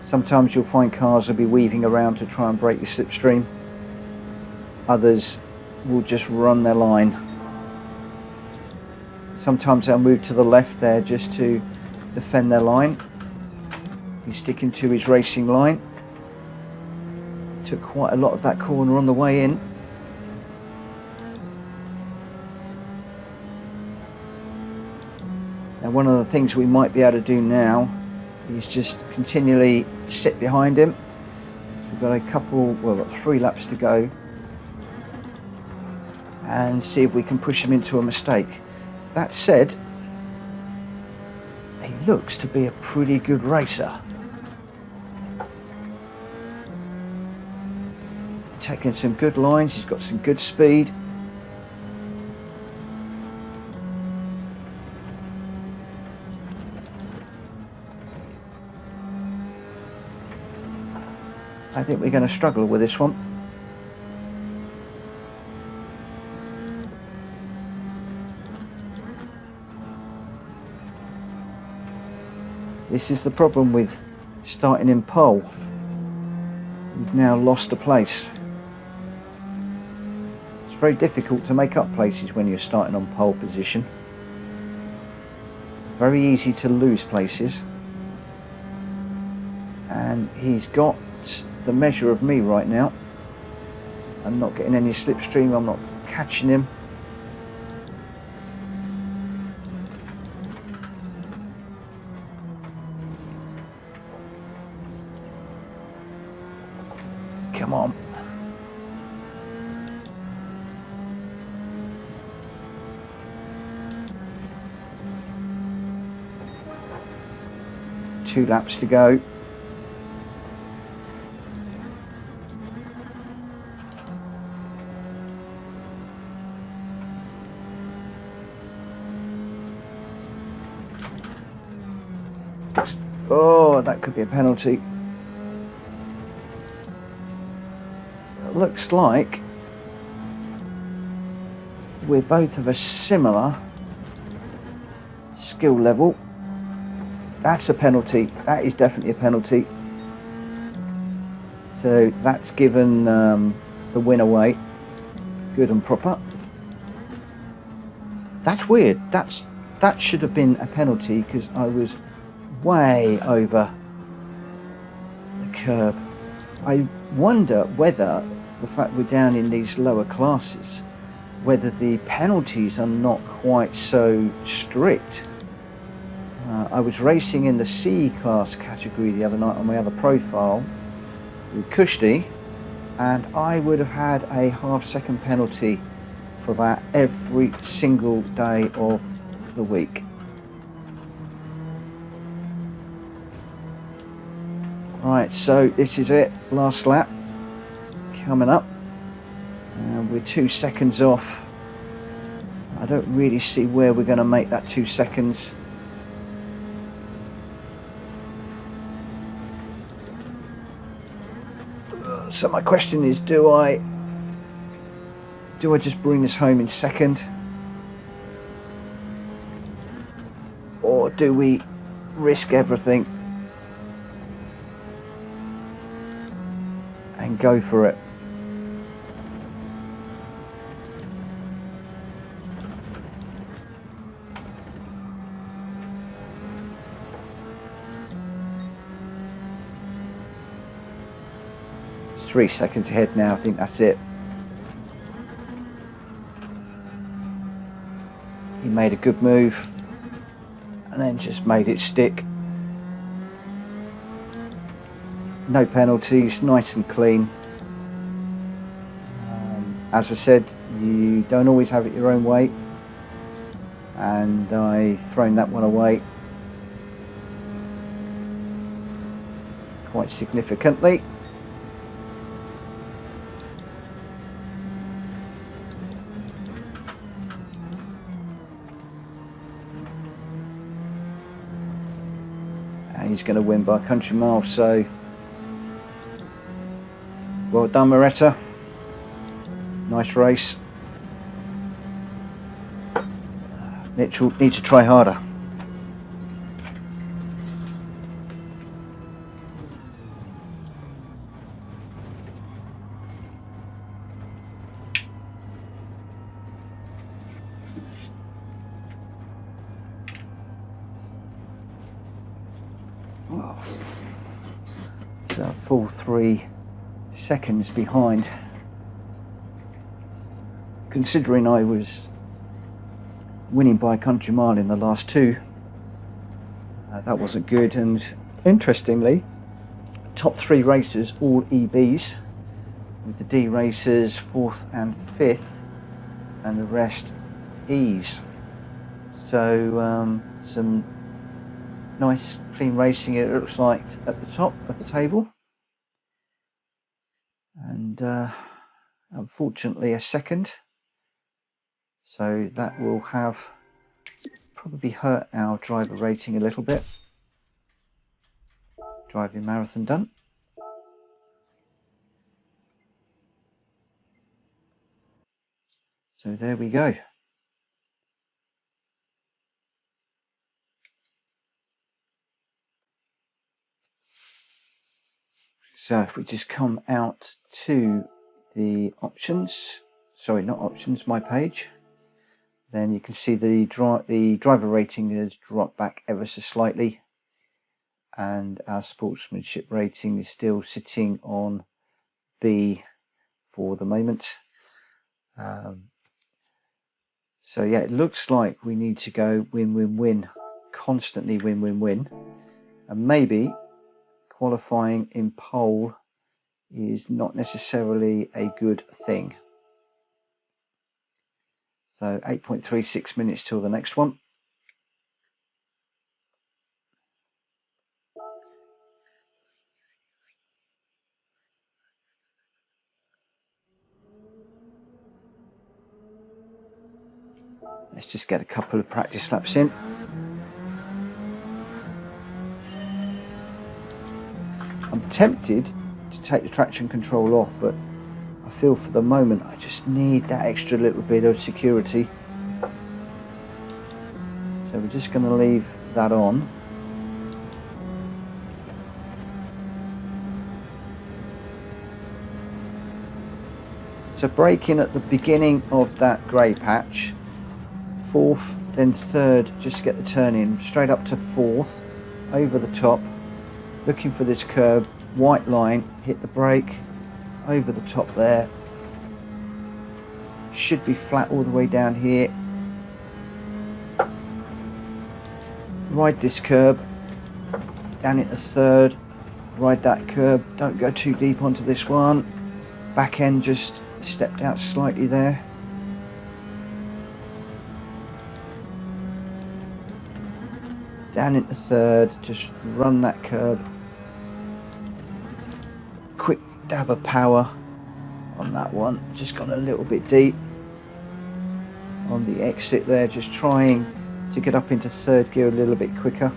Sometimes you'll find cars will be weaving around to try and break your slipstream. Others will just run their line. Sometimes they'll move to the left there just to defend their line. He's sticking to his racing line. Took quite a lot of that corner on the way in. Now, one of the things we might be able to do now is just continually sit behind him. We've got a couple, well, we've got 3 laps to go, and see if we can push him into a mistake. That said, he looks to be a pretty good racer. Taking some good lines, he's got some good speed. I think we're going to struggle with this one. This is the problem with starting in pole. We've now lost a place. It's very difficult to make up places when you're starting on pole position. Very easy to lose places. And he's got the measure of me right now. I'm not getting any slipstream, I'm not catching him. Come on. Two laps to go. Oh, that could be a penalty. It looks like we're both of a similar skill level. That's a penalty. That is definitely a penalty. So that's given the win away. Good and proper. That's weird. That should have been a penalty because I was way over the curb. I wonder whether the fact we're down in these lower classes, whether the penalties are not quite so strict. I was racing in the C class category the other night on my other profile with Kushti, and I would have had a half-second penalty for that every single day of the week. Right, so this is it, last lap coming up, and we're 2 seconds off. I don't really see where we're going to make that 2 seconds. So my question is, do I just bring this home in second, or do we risk everything and go for it? It's 3 seconds ahead now, I think that's it. He made a good move and then just made it stick. No penalties, nice and clean. As I said, you don't always have it your own way, and I've thrown that one away quite significantly. And he's going to win by a country mile, so well done, Moretta. Nice race. Mitchell needs to try harder. Oh. So a full 3 seconds behind. Considering I was winning by a country mile in the last 2, that wasn't good. And interestingly, top 3 racers all EBs, with the D racers 4th and 5th, and the rest E's. So some nice clean racing, it looks like, at the top of the table. And unfortunately a second. So that will have probably hurt our driver rating a little bit. Driving marathon done. So there we go. So if we just come out to the options, sorry, not options, my page, then you can see the driver rating has dropped back ever so slightly, and our sportsmanship rating is still sitting on B for the moment. So yeah, it looks like we need to go win, win, win, constantly win, win, win, and maybe qualifying in pole is not necessarily a good thing. So 8.36 minutes till the next one. Let's just get a couple of practice laps in. I'm tempted to take the traction control off, but I feel for the moment I just need that extra little bit of security. So we're just going to leave that on. So braking at the beginning of that grey patch, 4th, then 3rd, just to get the turn in, straight up to 4th, over the top, looking for this curb, white line, hit the brake, over the top there, should be flat all the way down here, ride this curb, down into 3rd, ride that curb, don't go too deep onto this one, back end just stepped out slightly there. Down into 3rd, just run that curb. Quick dab of power on that one, just gone a little bit deep on the exit there, just trying to get up into 3rd gear a little bit quicker.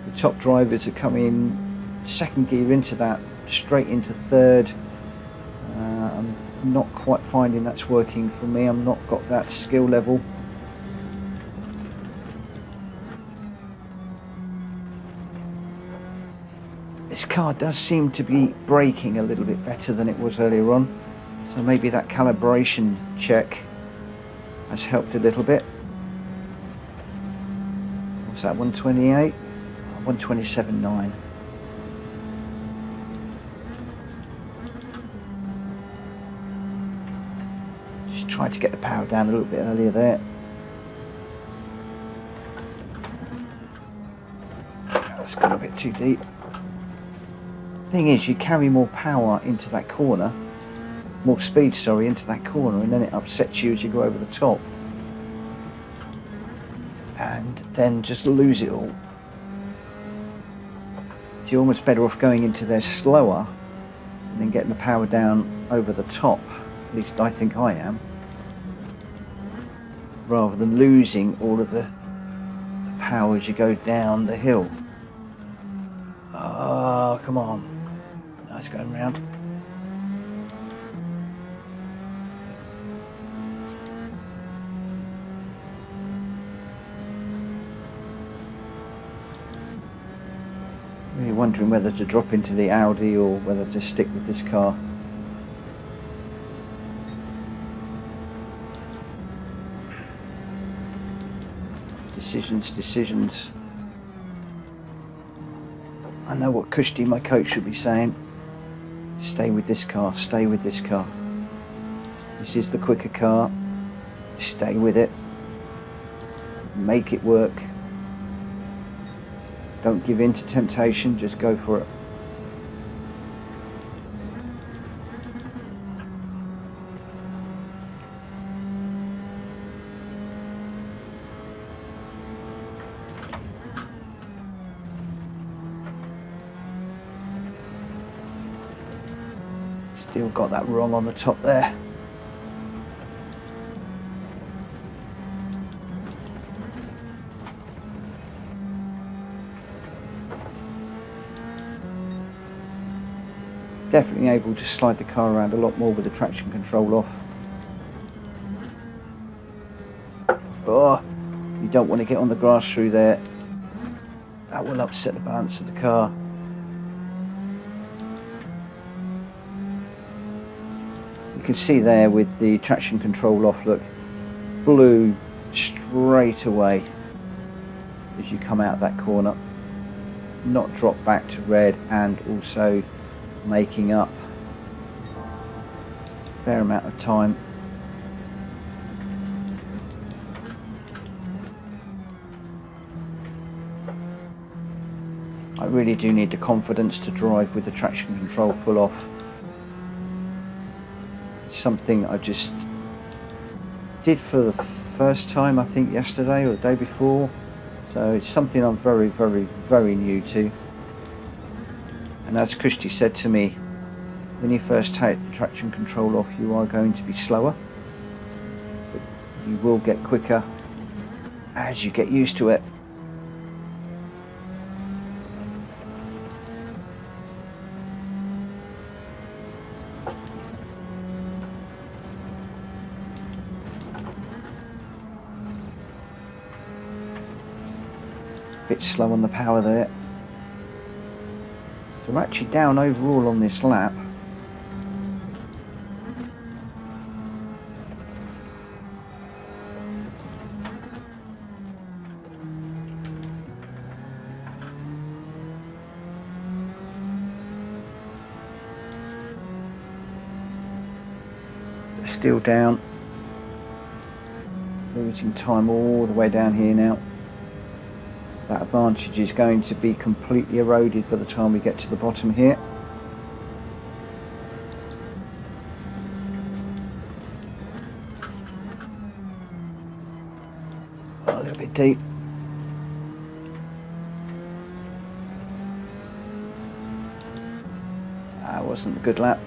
The top drivers are coming 2nd gear into that, straight into 3rd. I'm not quite finding that's working for me. I'm not got that skill level. This car does seem to be braking a little bit better than it was earlier on, so maybe that calibration check has helped a little bit. What's that, 128? 127.9. tried to get the power down a little bit earlier there. That's got a bit too deep. Thing is, you carry more power into that corner, more speed, sorry, into that corner, and then it upsets you as you go over the top, and then just lose it all. So you're almost better off going into there slower and then getting the power down over the top. At least I think I am, rather than losing all of the power as you go down the hill. Oh, come on. Nice going round. Really wondering whether to drop into the Audi or whether to stick with this car. Decisions. I know what Kushti, my coach, should be saying. Stay with this car, stay with this car. This is the quicker car. Stay with it. Make it work. Don't give in to temptation, just go for it. Still got that wrong on the top there. Definitely able to slide the car around a lot more with the traction control off. Oh, you don't want to get on the grass through there. That will upset the balance of the car. You can see there with the traction control off, look, blue straight away as you come out of that corner, not drop back to red, and also making up a fair amount of time. I really do need the confidence to drive with the traction control full off. Something I just did for the first time, I think yesterday or the day before, so it's something I'm very, very, very new to. And as Kushti said to me, when you first take traction control off, you are going to be slower, but you will get quicker as you get used to it. Bit slow on the power there. So we're actually down overall on this lap. So still down. Losing time all the way down here now. That advantage is going to be completely eroded by the time we get to the bottom here. A little bit deep. That wasn't a good lap.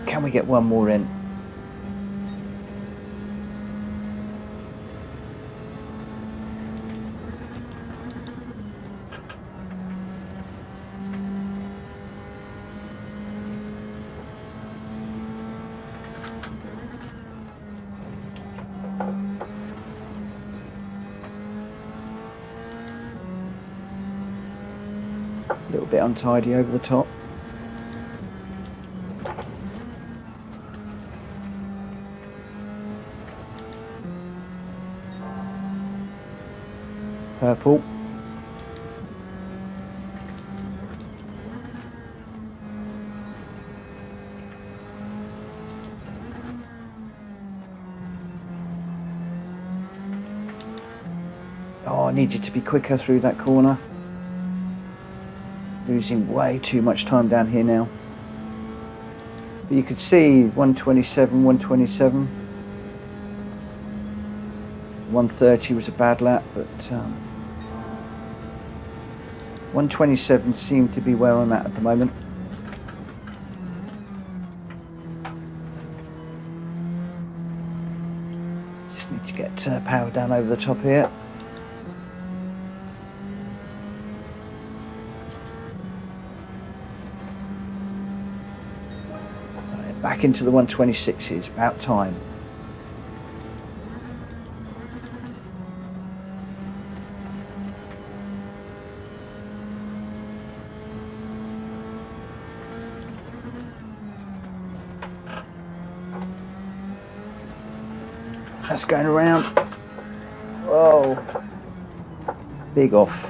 Can we get one more in? A little bit untidy over the top. Purple. I needed to be quicker through that corner. Losing way too much time down here now. But you could see 127, 127. 130 was a bad lap, but 127 seemed to be where I'm at the moment. Just need to get power down over the top here. Back into the 126s, about time. That's going around. Whoa, big off.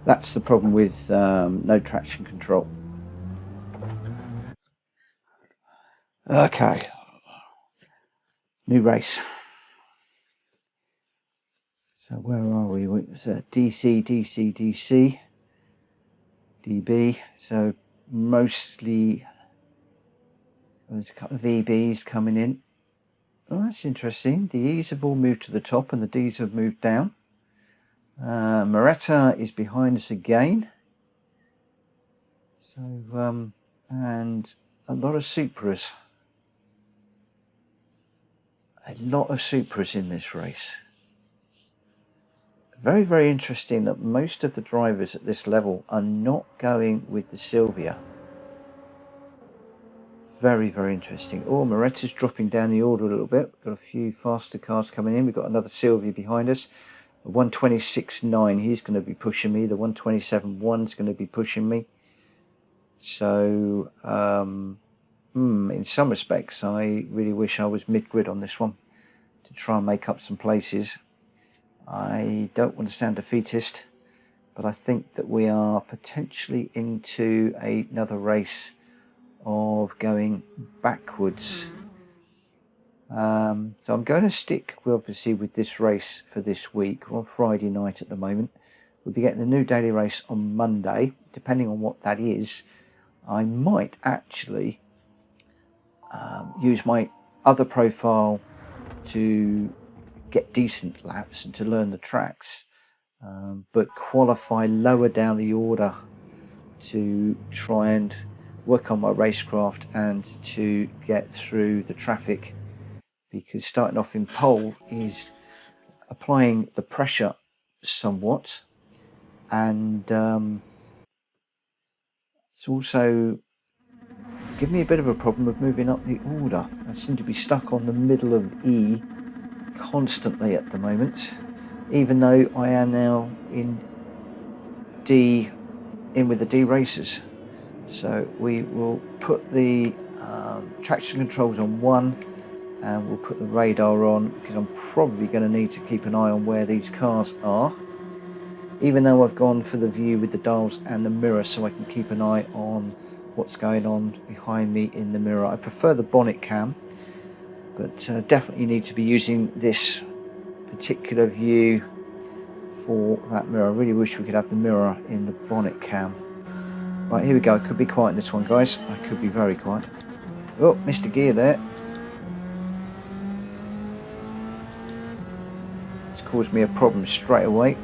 That's the problem with no traction control. Okay, new race. So where are we? It was DC, DC, DC, DB. So mostly there's a couple of EBs coming in. Oh, that's interesting. The E's have all moved to the top and the D's have moved down. Moretta is behind us again. So, and a lot of Supras. A lot of Supras in this race. Very, very interesting that most of the drivers at this level are not going with the Silvia. Very, very interesting. Oh, Moretta's dropping down the order a little bit. We've got a few faster cars coming in. We've got another Silvia behind us. The 126.9, he's going to be pushing me. The 127.1 is going to be pushing me. So, in some respects, I really wish I was mid-grid on this one to try and make up some places. I don't want to sound defeatist, but I think that we are potentially into another race of going backwards. So I'm going to stick obviously with this race for this week. We're on Friday night at the moment. We'll be getting the new daily race on Monday. Depending on what that is, I might actually use my other profile to get decent laps and to learn the tracks, but qualify lower down the order to try and work on my racecraft and to get through the traffic, because starting off in pole is applying the pressure somewhat, and it's also given me a bit of a problem of moving up the order. I seem to be stuck on the middle of E constantly at the moment, even though I am now in D, in with the D racers. So we will put the traction controls on 1, and we'll put the radar on, because I'm probably going to need to keep an eye on where these cars are, even though I've gone for the view with the dials and the mirror, so I can keep an eye on what's going on behind me in the mirror. I prefer the bonnet cam, but definitely need to be using this particular view for that mirror. I really wish we could have the mirror in the bonnet cam. Right, here we go. I could be quiet in this one, guys. I could be very quiet. Oh, missed a gear there. It's caused me a problem straight away.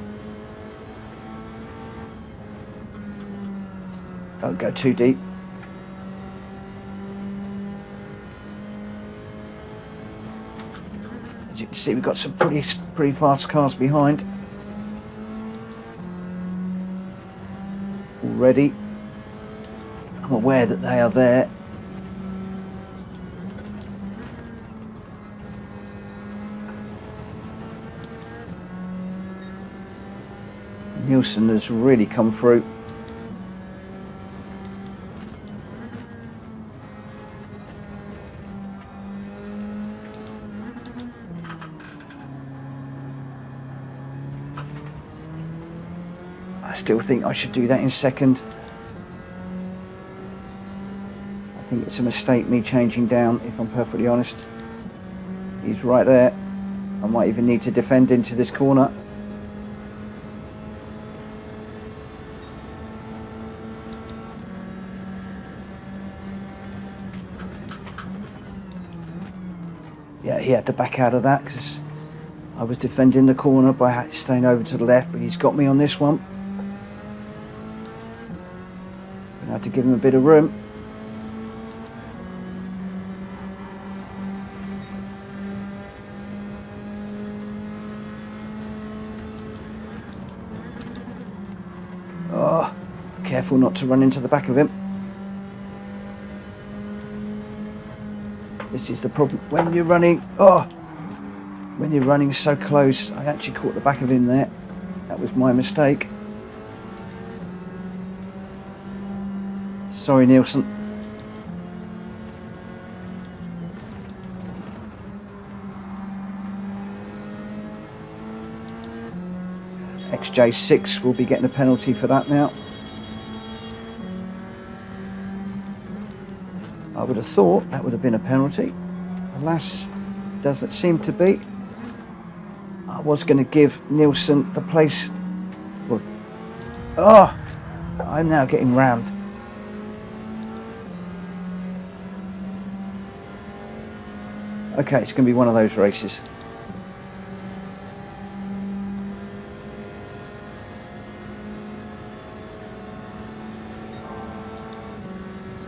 Don't go too deep. As you can see, we've got some pretty fast cars behind already. I'm aware that they are there. Nielsen has really come through. I still think I should do that in second. It's a mistake me changing down, if I'm perfectly honest. He's right there. I might even need to defend into this corner. Yeah, he had to back out of that because I was defending the corner by staying over to the left, but he's got me on this one. Gonna have to give him a bit of room. Oh, careful not to run into the back of him. This is the problem when you're running. Oh, when you're running so close. I actually caught the back of him there. That was my mistake. Sorry, Nielsen. XJ6 will be getting a penalty for that now. I would have thought that would have been a penalty. Alas, doesn't seem to be. I was going to give Nielsen the place. Well, oh, I'm now getting rammed. Okay, it's going to be one of those races.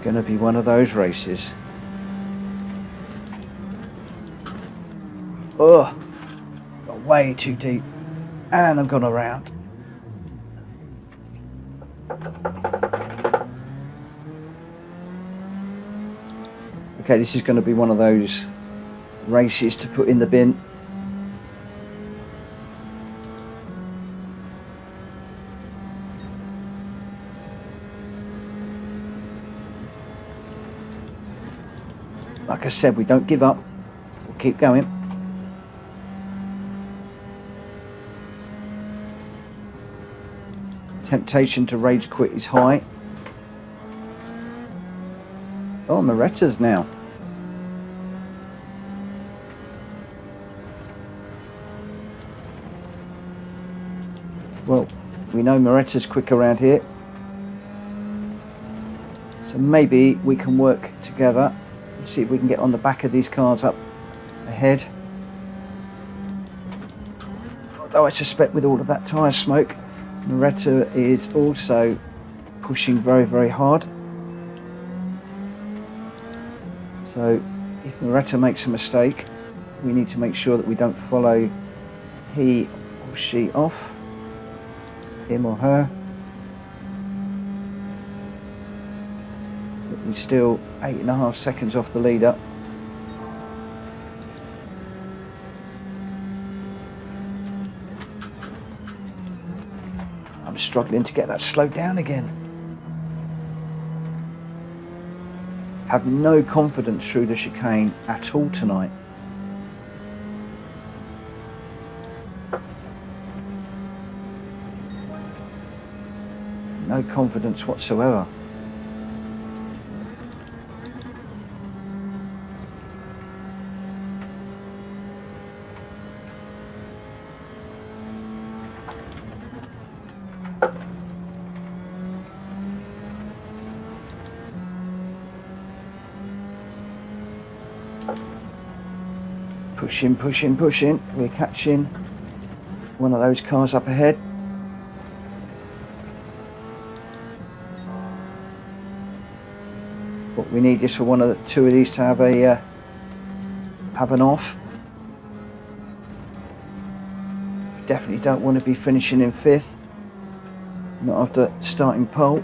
Going to be one of those races. Oh, got way too deep, and I've gone around. Okay, this is going to be one of those races to put in the bin. Like I said, we don't give up. We'll keep going. Temptation to rage quit is high. Oh, Moretta's now. Well, we know Moretta's quick around here. So maybe we can work together. See if we can get on the back of these cars up ahead. Although I suspect with all of that tyre smoke, Moretta is also pushing very, very hard. So if Moretta makes a mistake, we need to make sure that we don't follow he or she off, him or her. We're still 8.5 seconds off the leader. I'm struggling to get that slowed down again. Have no confidence through the chicane at all tonight. No confidence whatsoever. Pushing, pushing, pushing. We're catching one of those cars up ahead. What we need is for one of the two of these to have a have an off. Definitely don't want to be finishing in 5th. Not after starting pole.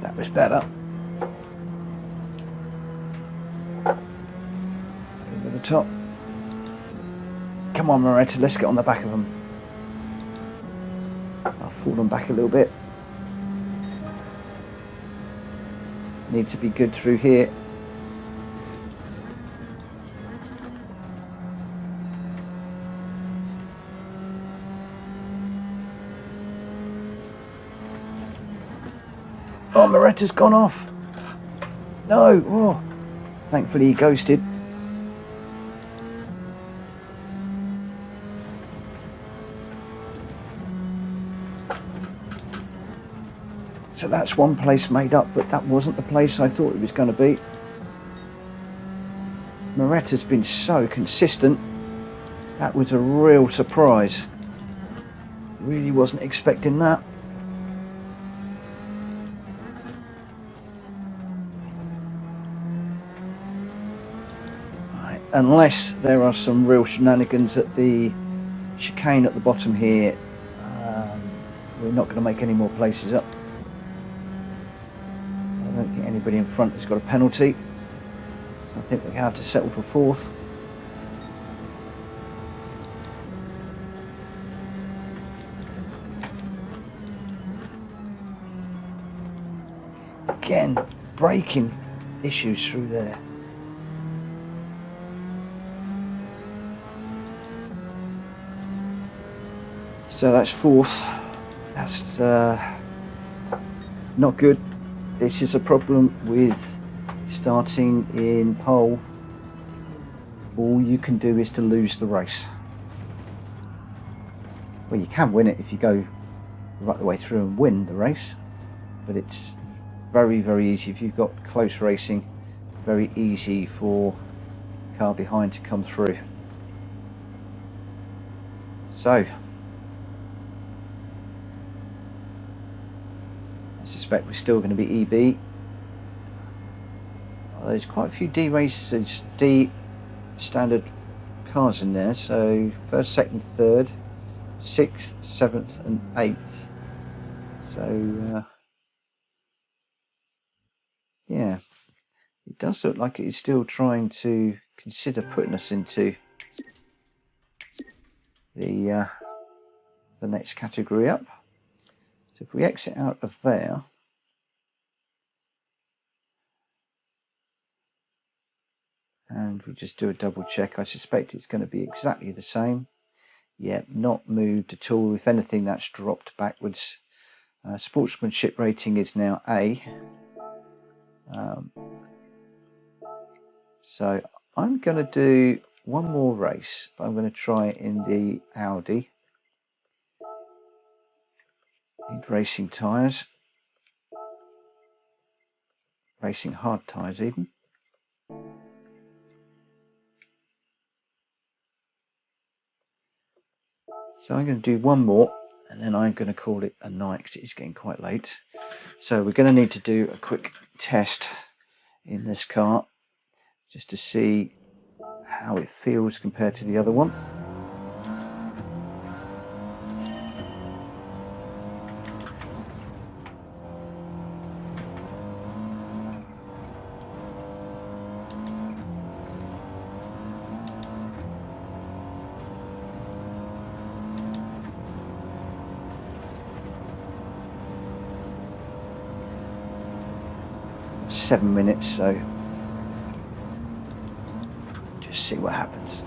That was better. Over the top. Come on, Moretta, let's get on the back of them. I'll fall them back a little bit. Need to be good through here. Oh, Moretta's gone off. No, oh, thankfully he ghosted. So that's one place made up, but that wasn't the place I thought it was going to be. Moretta's been so consistent. That was a real surprise. Really wasn't expecting that. Right, unless there are some real shenanigans at the chicane at the bottom here, we're not going to make any more places up. I don't think anybody in front has got a penalty, so I think we have to settle for fourth. Again, braking issues through there. So that's fourth. That's not good. This is a problem with starting in pole. All you can do is to lose the race. Well, you can win it if you go right the way through and win the race, but it's very, very easy if you've got close racing. Very easy for the car behind to come through. So I suspect we're still going to be EB. There's quite a few D races, D standard cars in there. So first, second, third, sixth, seventh, and eighth. So yeah, it does look like it's still trying to consider putting us into the next category up. So if we exit out of there, and we just do a double check, I suspect it's going to be exactly the same. Yep, not moved at all. If anything, that's dropped backwards. Sportsmanship rating is now A. So I'm going to do one more race, but I'm going to try in the Audi. Need racing tyres, racing hard tyres even. So I'm going to do one more and then I'm going to call it a night because it's getting quite late. So we're going to need to do a quick test in this car just to see how it feels compared to the other one. .7 minutes, so just see what happens.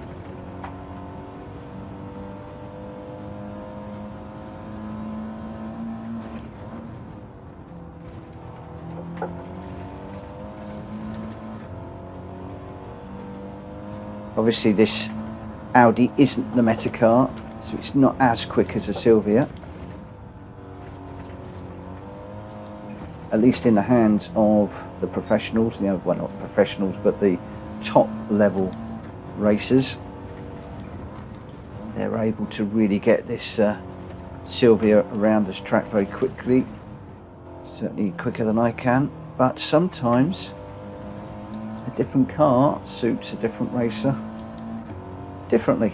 Obviously this Audi isn't the meta car, so it's not as quick as a Silvia. At least in the hands of the professionals, well, not professionals, but the top level racers. They're able to really get this Silvia around this track very quickly, certainly quicker than I can, but sometimes a different car suits a different racer differently.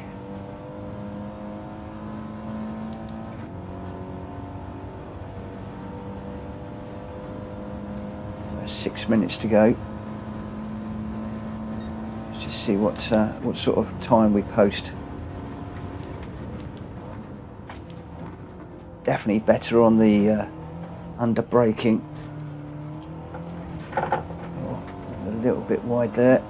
6 minutes to go. Let's just see what sort of time we post. definitely better on the under braking. Oh, a little bit wide there.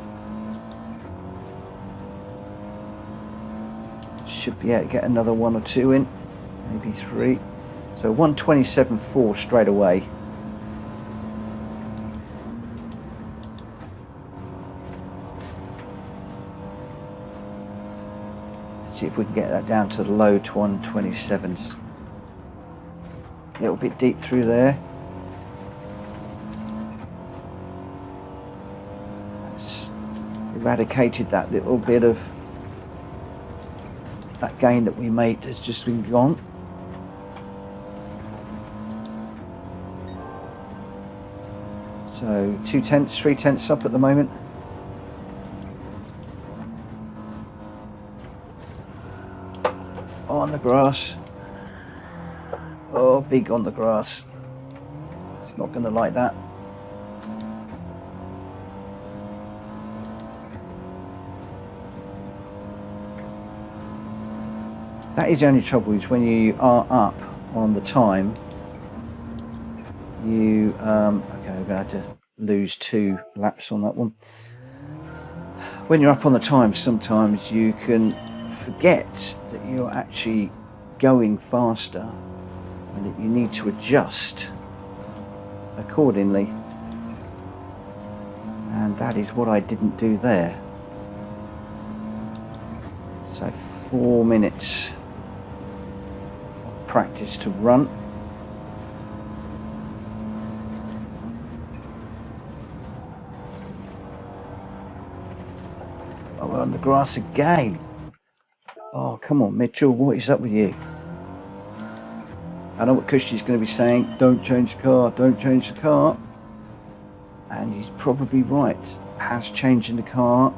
Should be able to get another 1 or 2 in, maybe 3. So 127.4 straight away. Let's see if we can get that down to the low to 127s. A little bit deep through there. It's eradicated that little bit of that gain that we made has just been gone. So 2 tenths, 3 tenths up at the moment. On the grass. Oh, big on the grass. It's not going to like that. That is the only trouble, is when you are up on the time, you okay, we're going to have to lose 2 laps on that one. When you're up on the time, sometimes you can forget that you're actually going faster and that you need to adjust accordingly, and that is what I didn't do there. So 4 minutes of practice to run. Oh, we're on the grass again. Oh, come on, Mitchell, what is up with you? I know what Kushti's going to be saying, don't change the car, don't change the car. And he's probably right. Has changing the car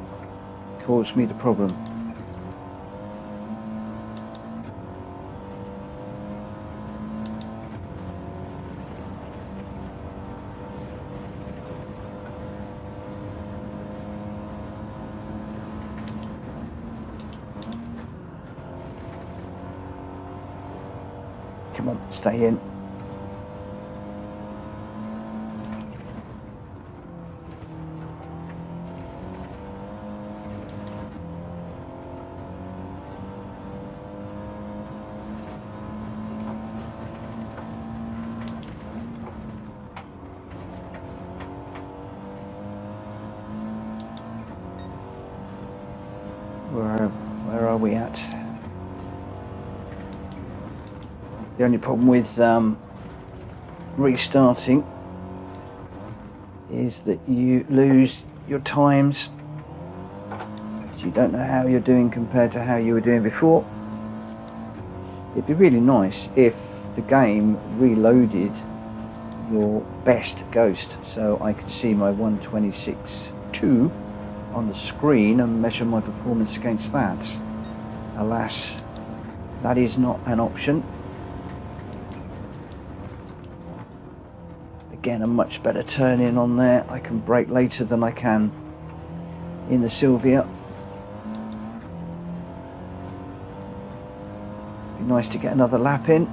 caused me the problem? Come on, stay in. Where are we at? The only problem with restarting is that you lose your times, so you don't know how you're doing compared to how you were doing before. It'd be really nice if the game reloaded your best ghost so I could see my 126.2 on the screen and measure my performance against that. Alas, that is not an option. Again, a much better turn in on there. I can brake later than I can in the Silvia. Be nice to get another lap in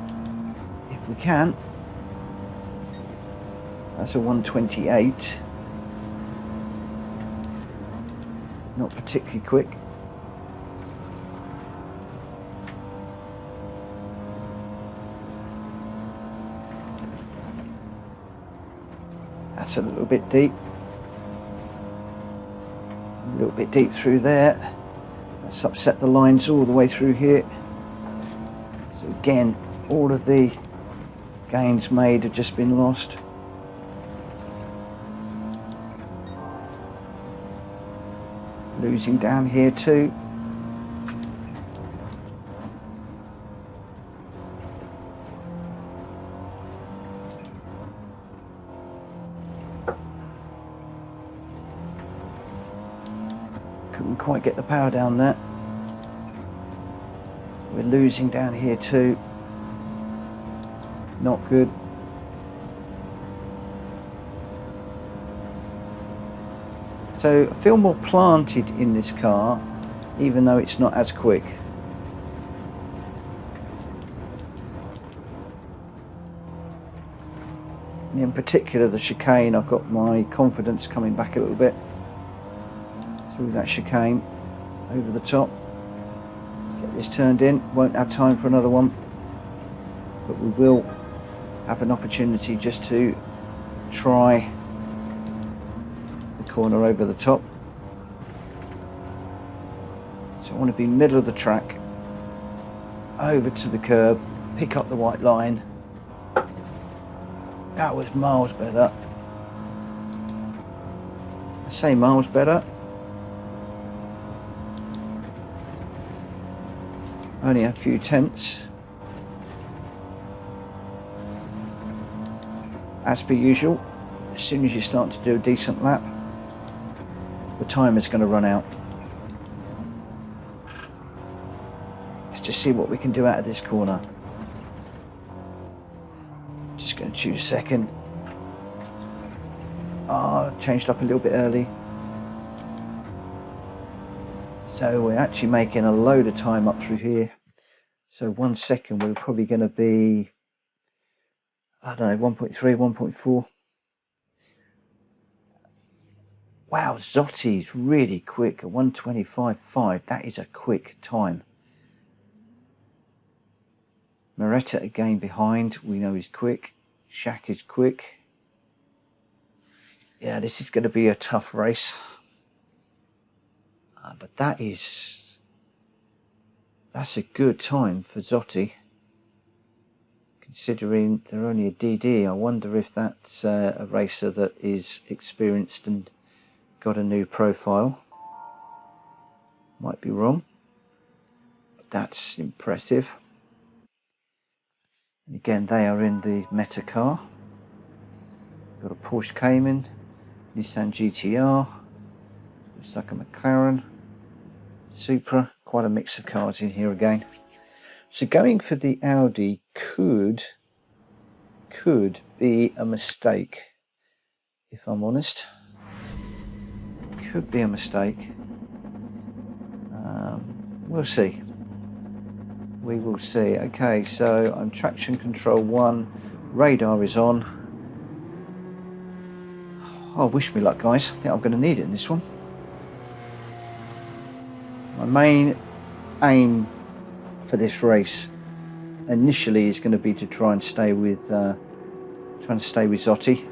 if we can. That's a 128. Not particularly quick. That's a little bit deep. A little bit deep through there. Let's upset the lines all the way through here. So again, all of the gains made have just been lost. Losing down here too. Couldn't quite get the power down there. So we're losing down here too. Not good. So I feel more planted in this car, even though it's not as quick. In particular the chicane, I've got my confidence coming back a little bit through that chicane, over the top. Get this turned in, won't have time for another one, but we will have an opportunity just to try the corner over the top. So I want to be middle of the track, over to the curb, pick up the white line. That was miles better. I say miles better. Only a few tenths. As per usual, as soon as you start to do a decent lap, the time is going to run out. Let's just see what we can do out of this corner. Just going to choose second. Changed up a little bit early. So we're actually making a load of time up through here. So 1 second we're probably going to be, I don't know, 1.3, 1.4. Wow, Zotti's really quick at 1:25.5. That is a quick time. Moretta again behind, we know he's quick. Shaq is quick. Yeah, this is going to be a tough race. But that's a good time for Zotti. Considering they're only a DD, I wonder if that's a racer that is experienced and got a new profile. Might be wrong, but that's impressive. And again, they are in the Meta car. Got a Porsche Cayman, Nissan GTR, looks like a McLaren, Supra, quite a mix of cars in here again. So going for the Audi could be a mistake, if I'm honest. Could be a mistake. We'll see. We will see. Okay, so I'm traction control 1, radar is on. Oh, wish me luck, guys. I think I'm going to need it in this one. My main aim for this race initially is going to be to try and stay with Zotti.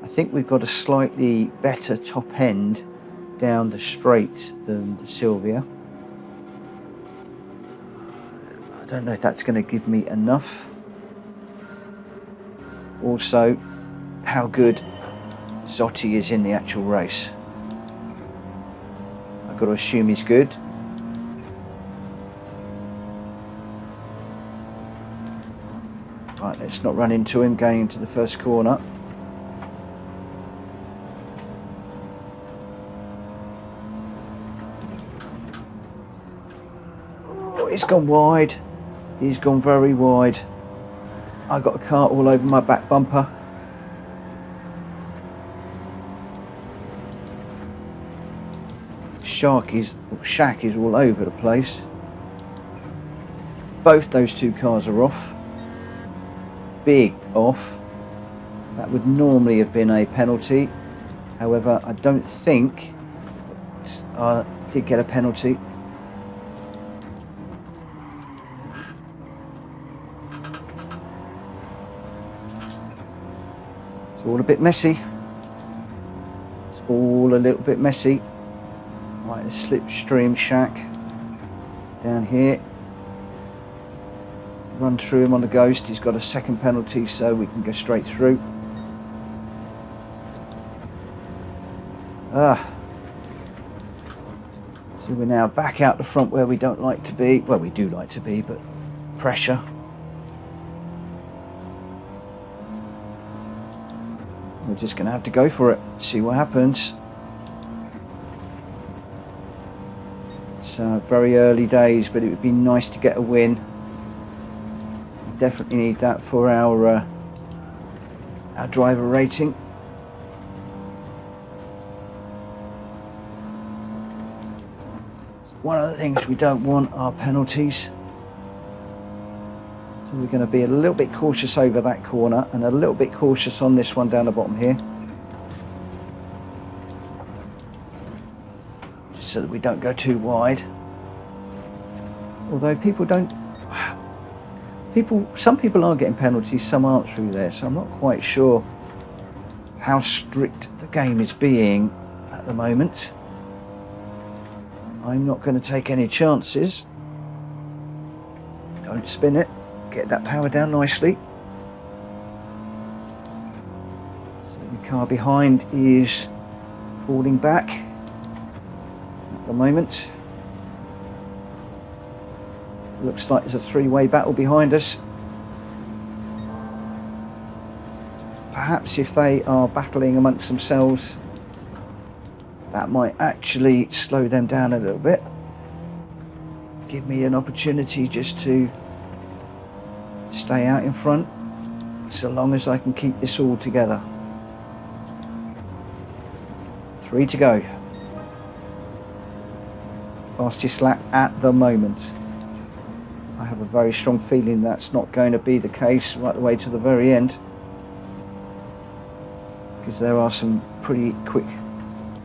I think we've got a slightly better top end down the straight than the Silvia. I don't know if that's going to give me enough. Also, how good Zotti is in the actual race. I've got to assume he's good. Right, let's not run into him going into the first corner. Oh, he's gone wide. He's gone very wide. I got a car all over my back bumper. Shaq is all over the place. Both those two cars are off. Big off. That would normally have been a penalty. However, I don't think I did get a penalty. It's all a bit messy. It's all a little bit messy. Right, the slipstream Shaq down here. Run through him on the Ghost. He's got a second penalty, so we can go straight through. So we're now back out the front where we don't like to be. Well, we do like to be, but pressure. We're just going to have to go for it, see what happens. It's very early days, but it would be nice to get a win. We definitely need that for our driver rating. One of the things we don't want are penalties. So we're going to be a little bit cautious over that corner and a little bit cautious on this one down the bottom here. Just so that we don't go too wide. Although some people are getting penalties, some aren't through there, so I'm not quite sure how strict the game is being at the moment. I'm not going to take any chances. Don't spin it. Get that power down nicely. So the car behind is falling back at the moment. Looks like there's a three-way battle behind us. Perhaps if they are battling amongst themselves, that might actually slow them down a little bit. Give me an opportunity just to stay out in front, so long as I can keep this all together. 3 to go. Fastest lap at the moment. I have a very strong feeling that's not going to be the case right the way to the very end, because there are some pretty quick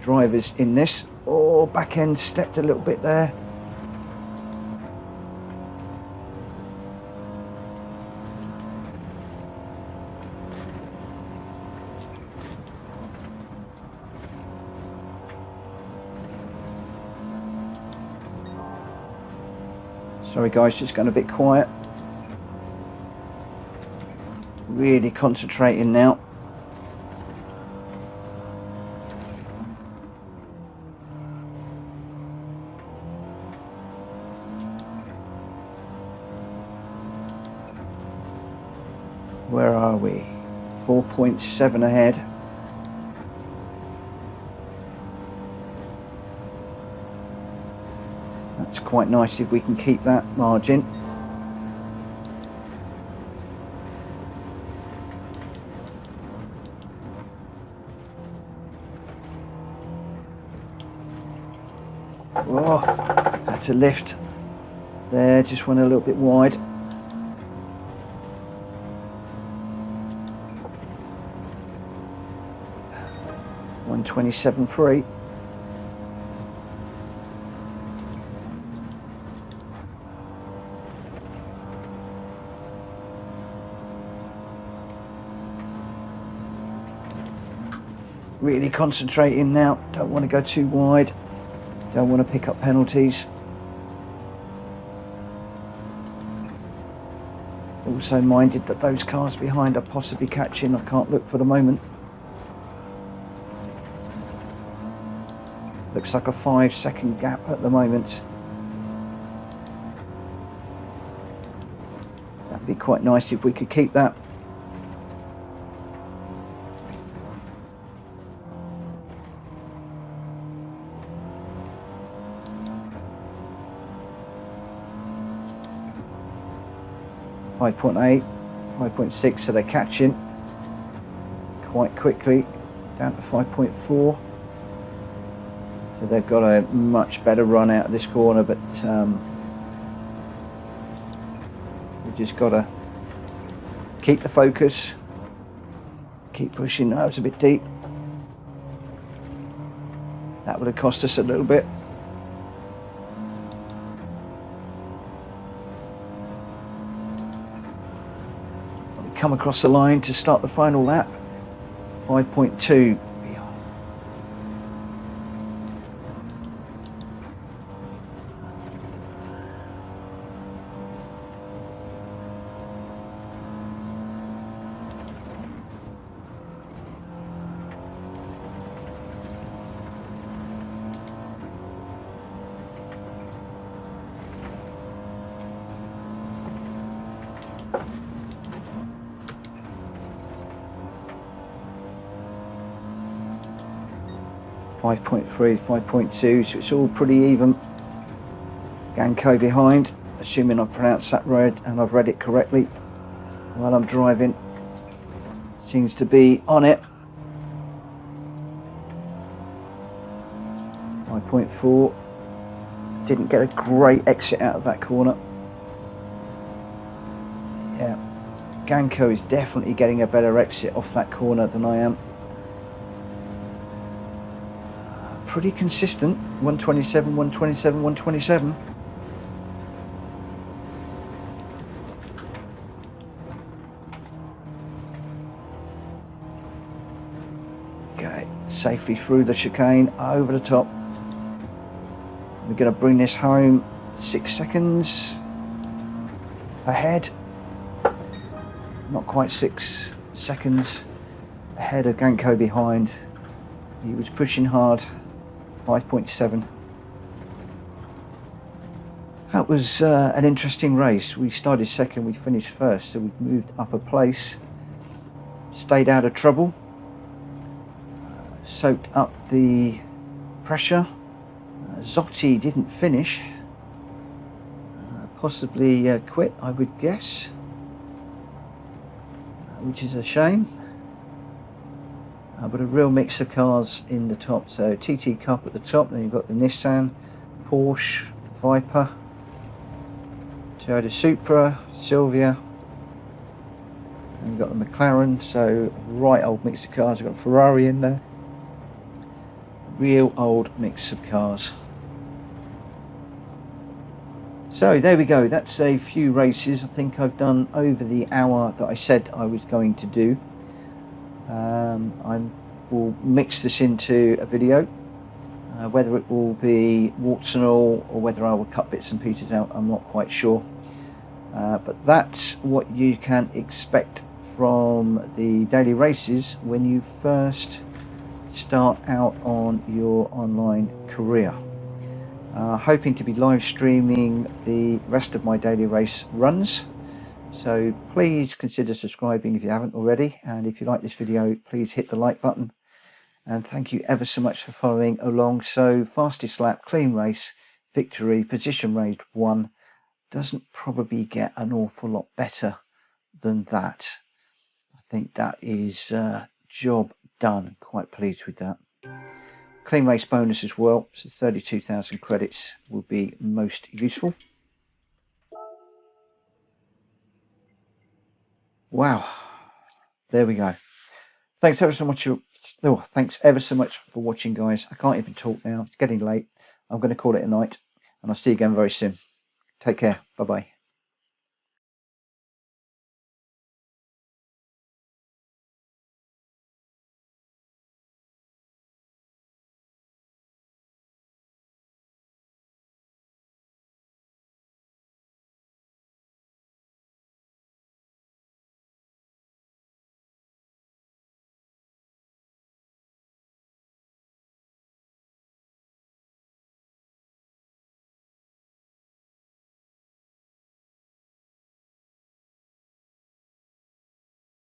drivers in this. Oh, back end stepped a little bit there. Sorry guys, just going a bit quiet. Really concentrating now. Where are we? 4.7 ahead. That's quite nice if we can keep that margin. Oh, had to lift there, just went a little bit wide. .127.3. Really concentrating now, don't want to go too wide, don't want to pick up penalties. Also minded that those cars behind are possibly catching, I can't look for the moment. Looks like a 5-second gap at the moment. That'd be quite nice if we could keep that. .8, 5.6, so they're catching quite quickly, down to 5.4. So they've got a much better run out of this corner, but we've just got to keep the focus, keep pushing. That was a bit deep. That would have cost us a little bit. Come across the line to start the final lap. 5.2 behind. .3, 5.2, so it's all pretty even. Ganko behind, assuming I've pronounced that right and I've read it correctly while I'm driving. Seems to be on it. 5.4. Didn't get a great exit out of that corner. Yeah, Ganko is definitely getting a better exit off that corner than I am. Pretty consistent, 127, 127, 127. Okay, safely through the chicane, over the top. We're going to bring this home. 6 seconds ahead. Not quite 6 seconds ahead of Ganko behind. He was pushing hard. 5.7. That was an interesting race. We started second, we finished first, so we moved up a place, stayed out of trouble, soaked up the pressure. Zotti didn't finish, possibly quit, I would guess, which is a shame. But a real mix of cars in the top. So TT Cup at the top, then you've got the Nissan, Porsche, Viper, Toyota Supra, Silvia, and you've got the McLaren. So right old mix of cars. You've got Ferrari in there. Real old mix of cars. So there we go, that's a few races. I think I've done over the hour that I said I was going to do. I will mix this into a video. Whether it will be warts and all, or whether I will cut bits and pieces out, I'm not quite sure. But that's what you can expect from the daily races when you first start out on your online career. Hoping to be live streaming the rest of my daily race runs, so please consider subscribing if you haven't already, and if you like this video, please hit the like button, and thank you ever so much for following along. So fastest lap, clean race, victory, position raised 1. Doesn't probably get an awful lot better than that. I think that is job done. Quite pleased with that. Clean race bonus as well, so 32,000 credits will be most useful. Wow, there we go. Thanks ever so much. Thanks ever so much for watching, guys. I can't even talk now. It's getting late. I'm going to call it a night, and I'll see you again very soon. Take care. Bye bye.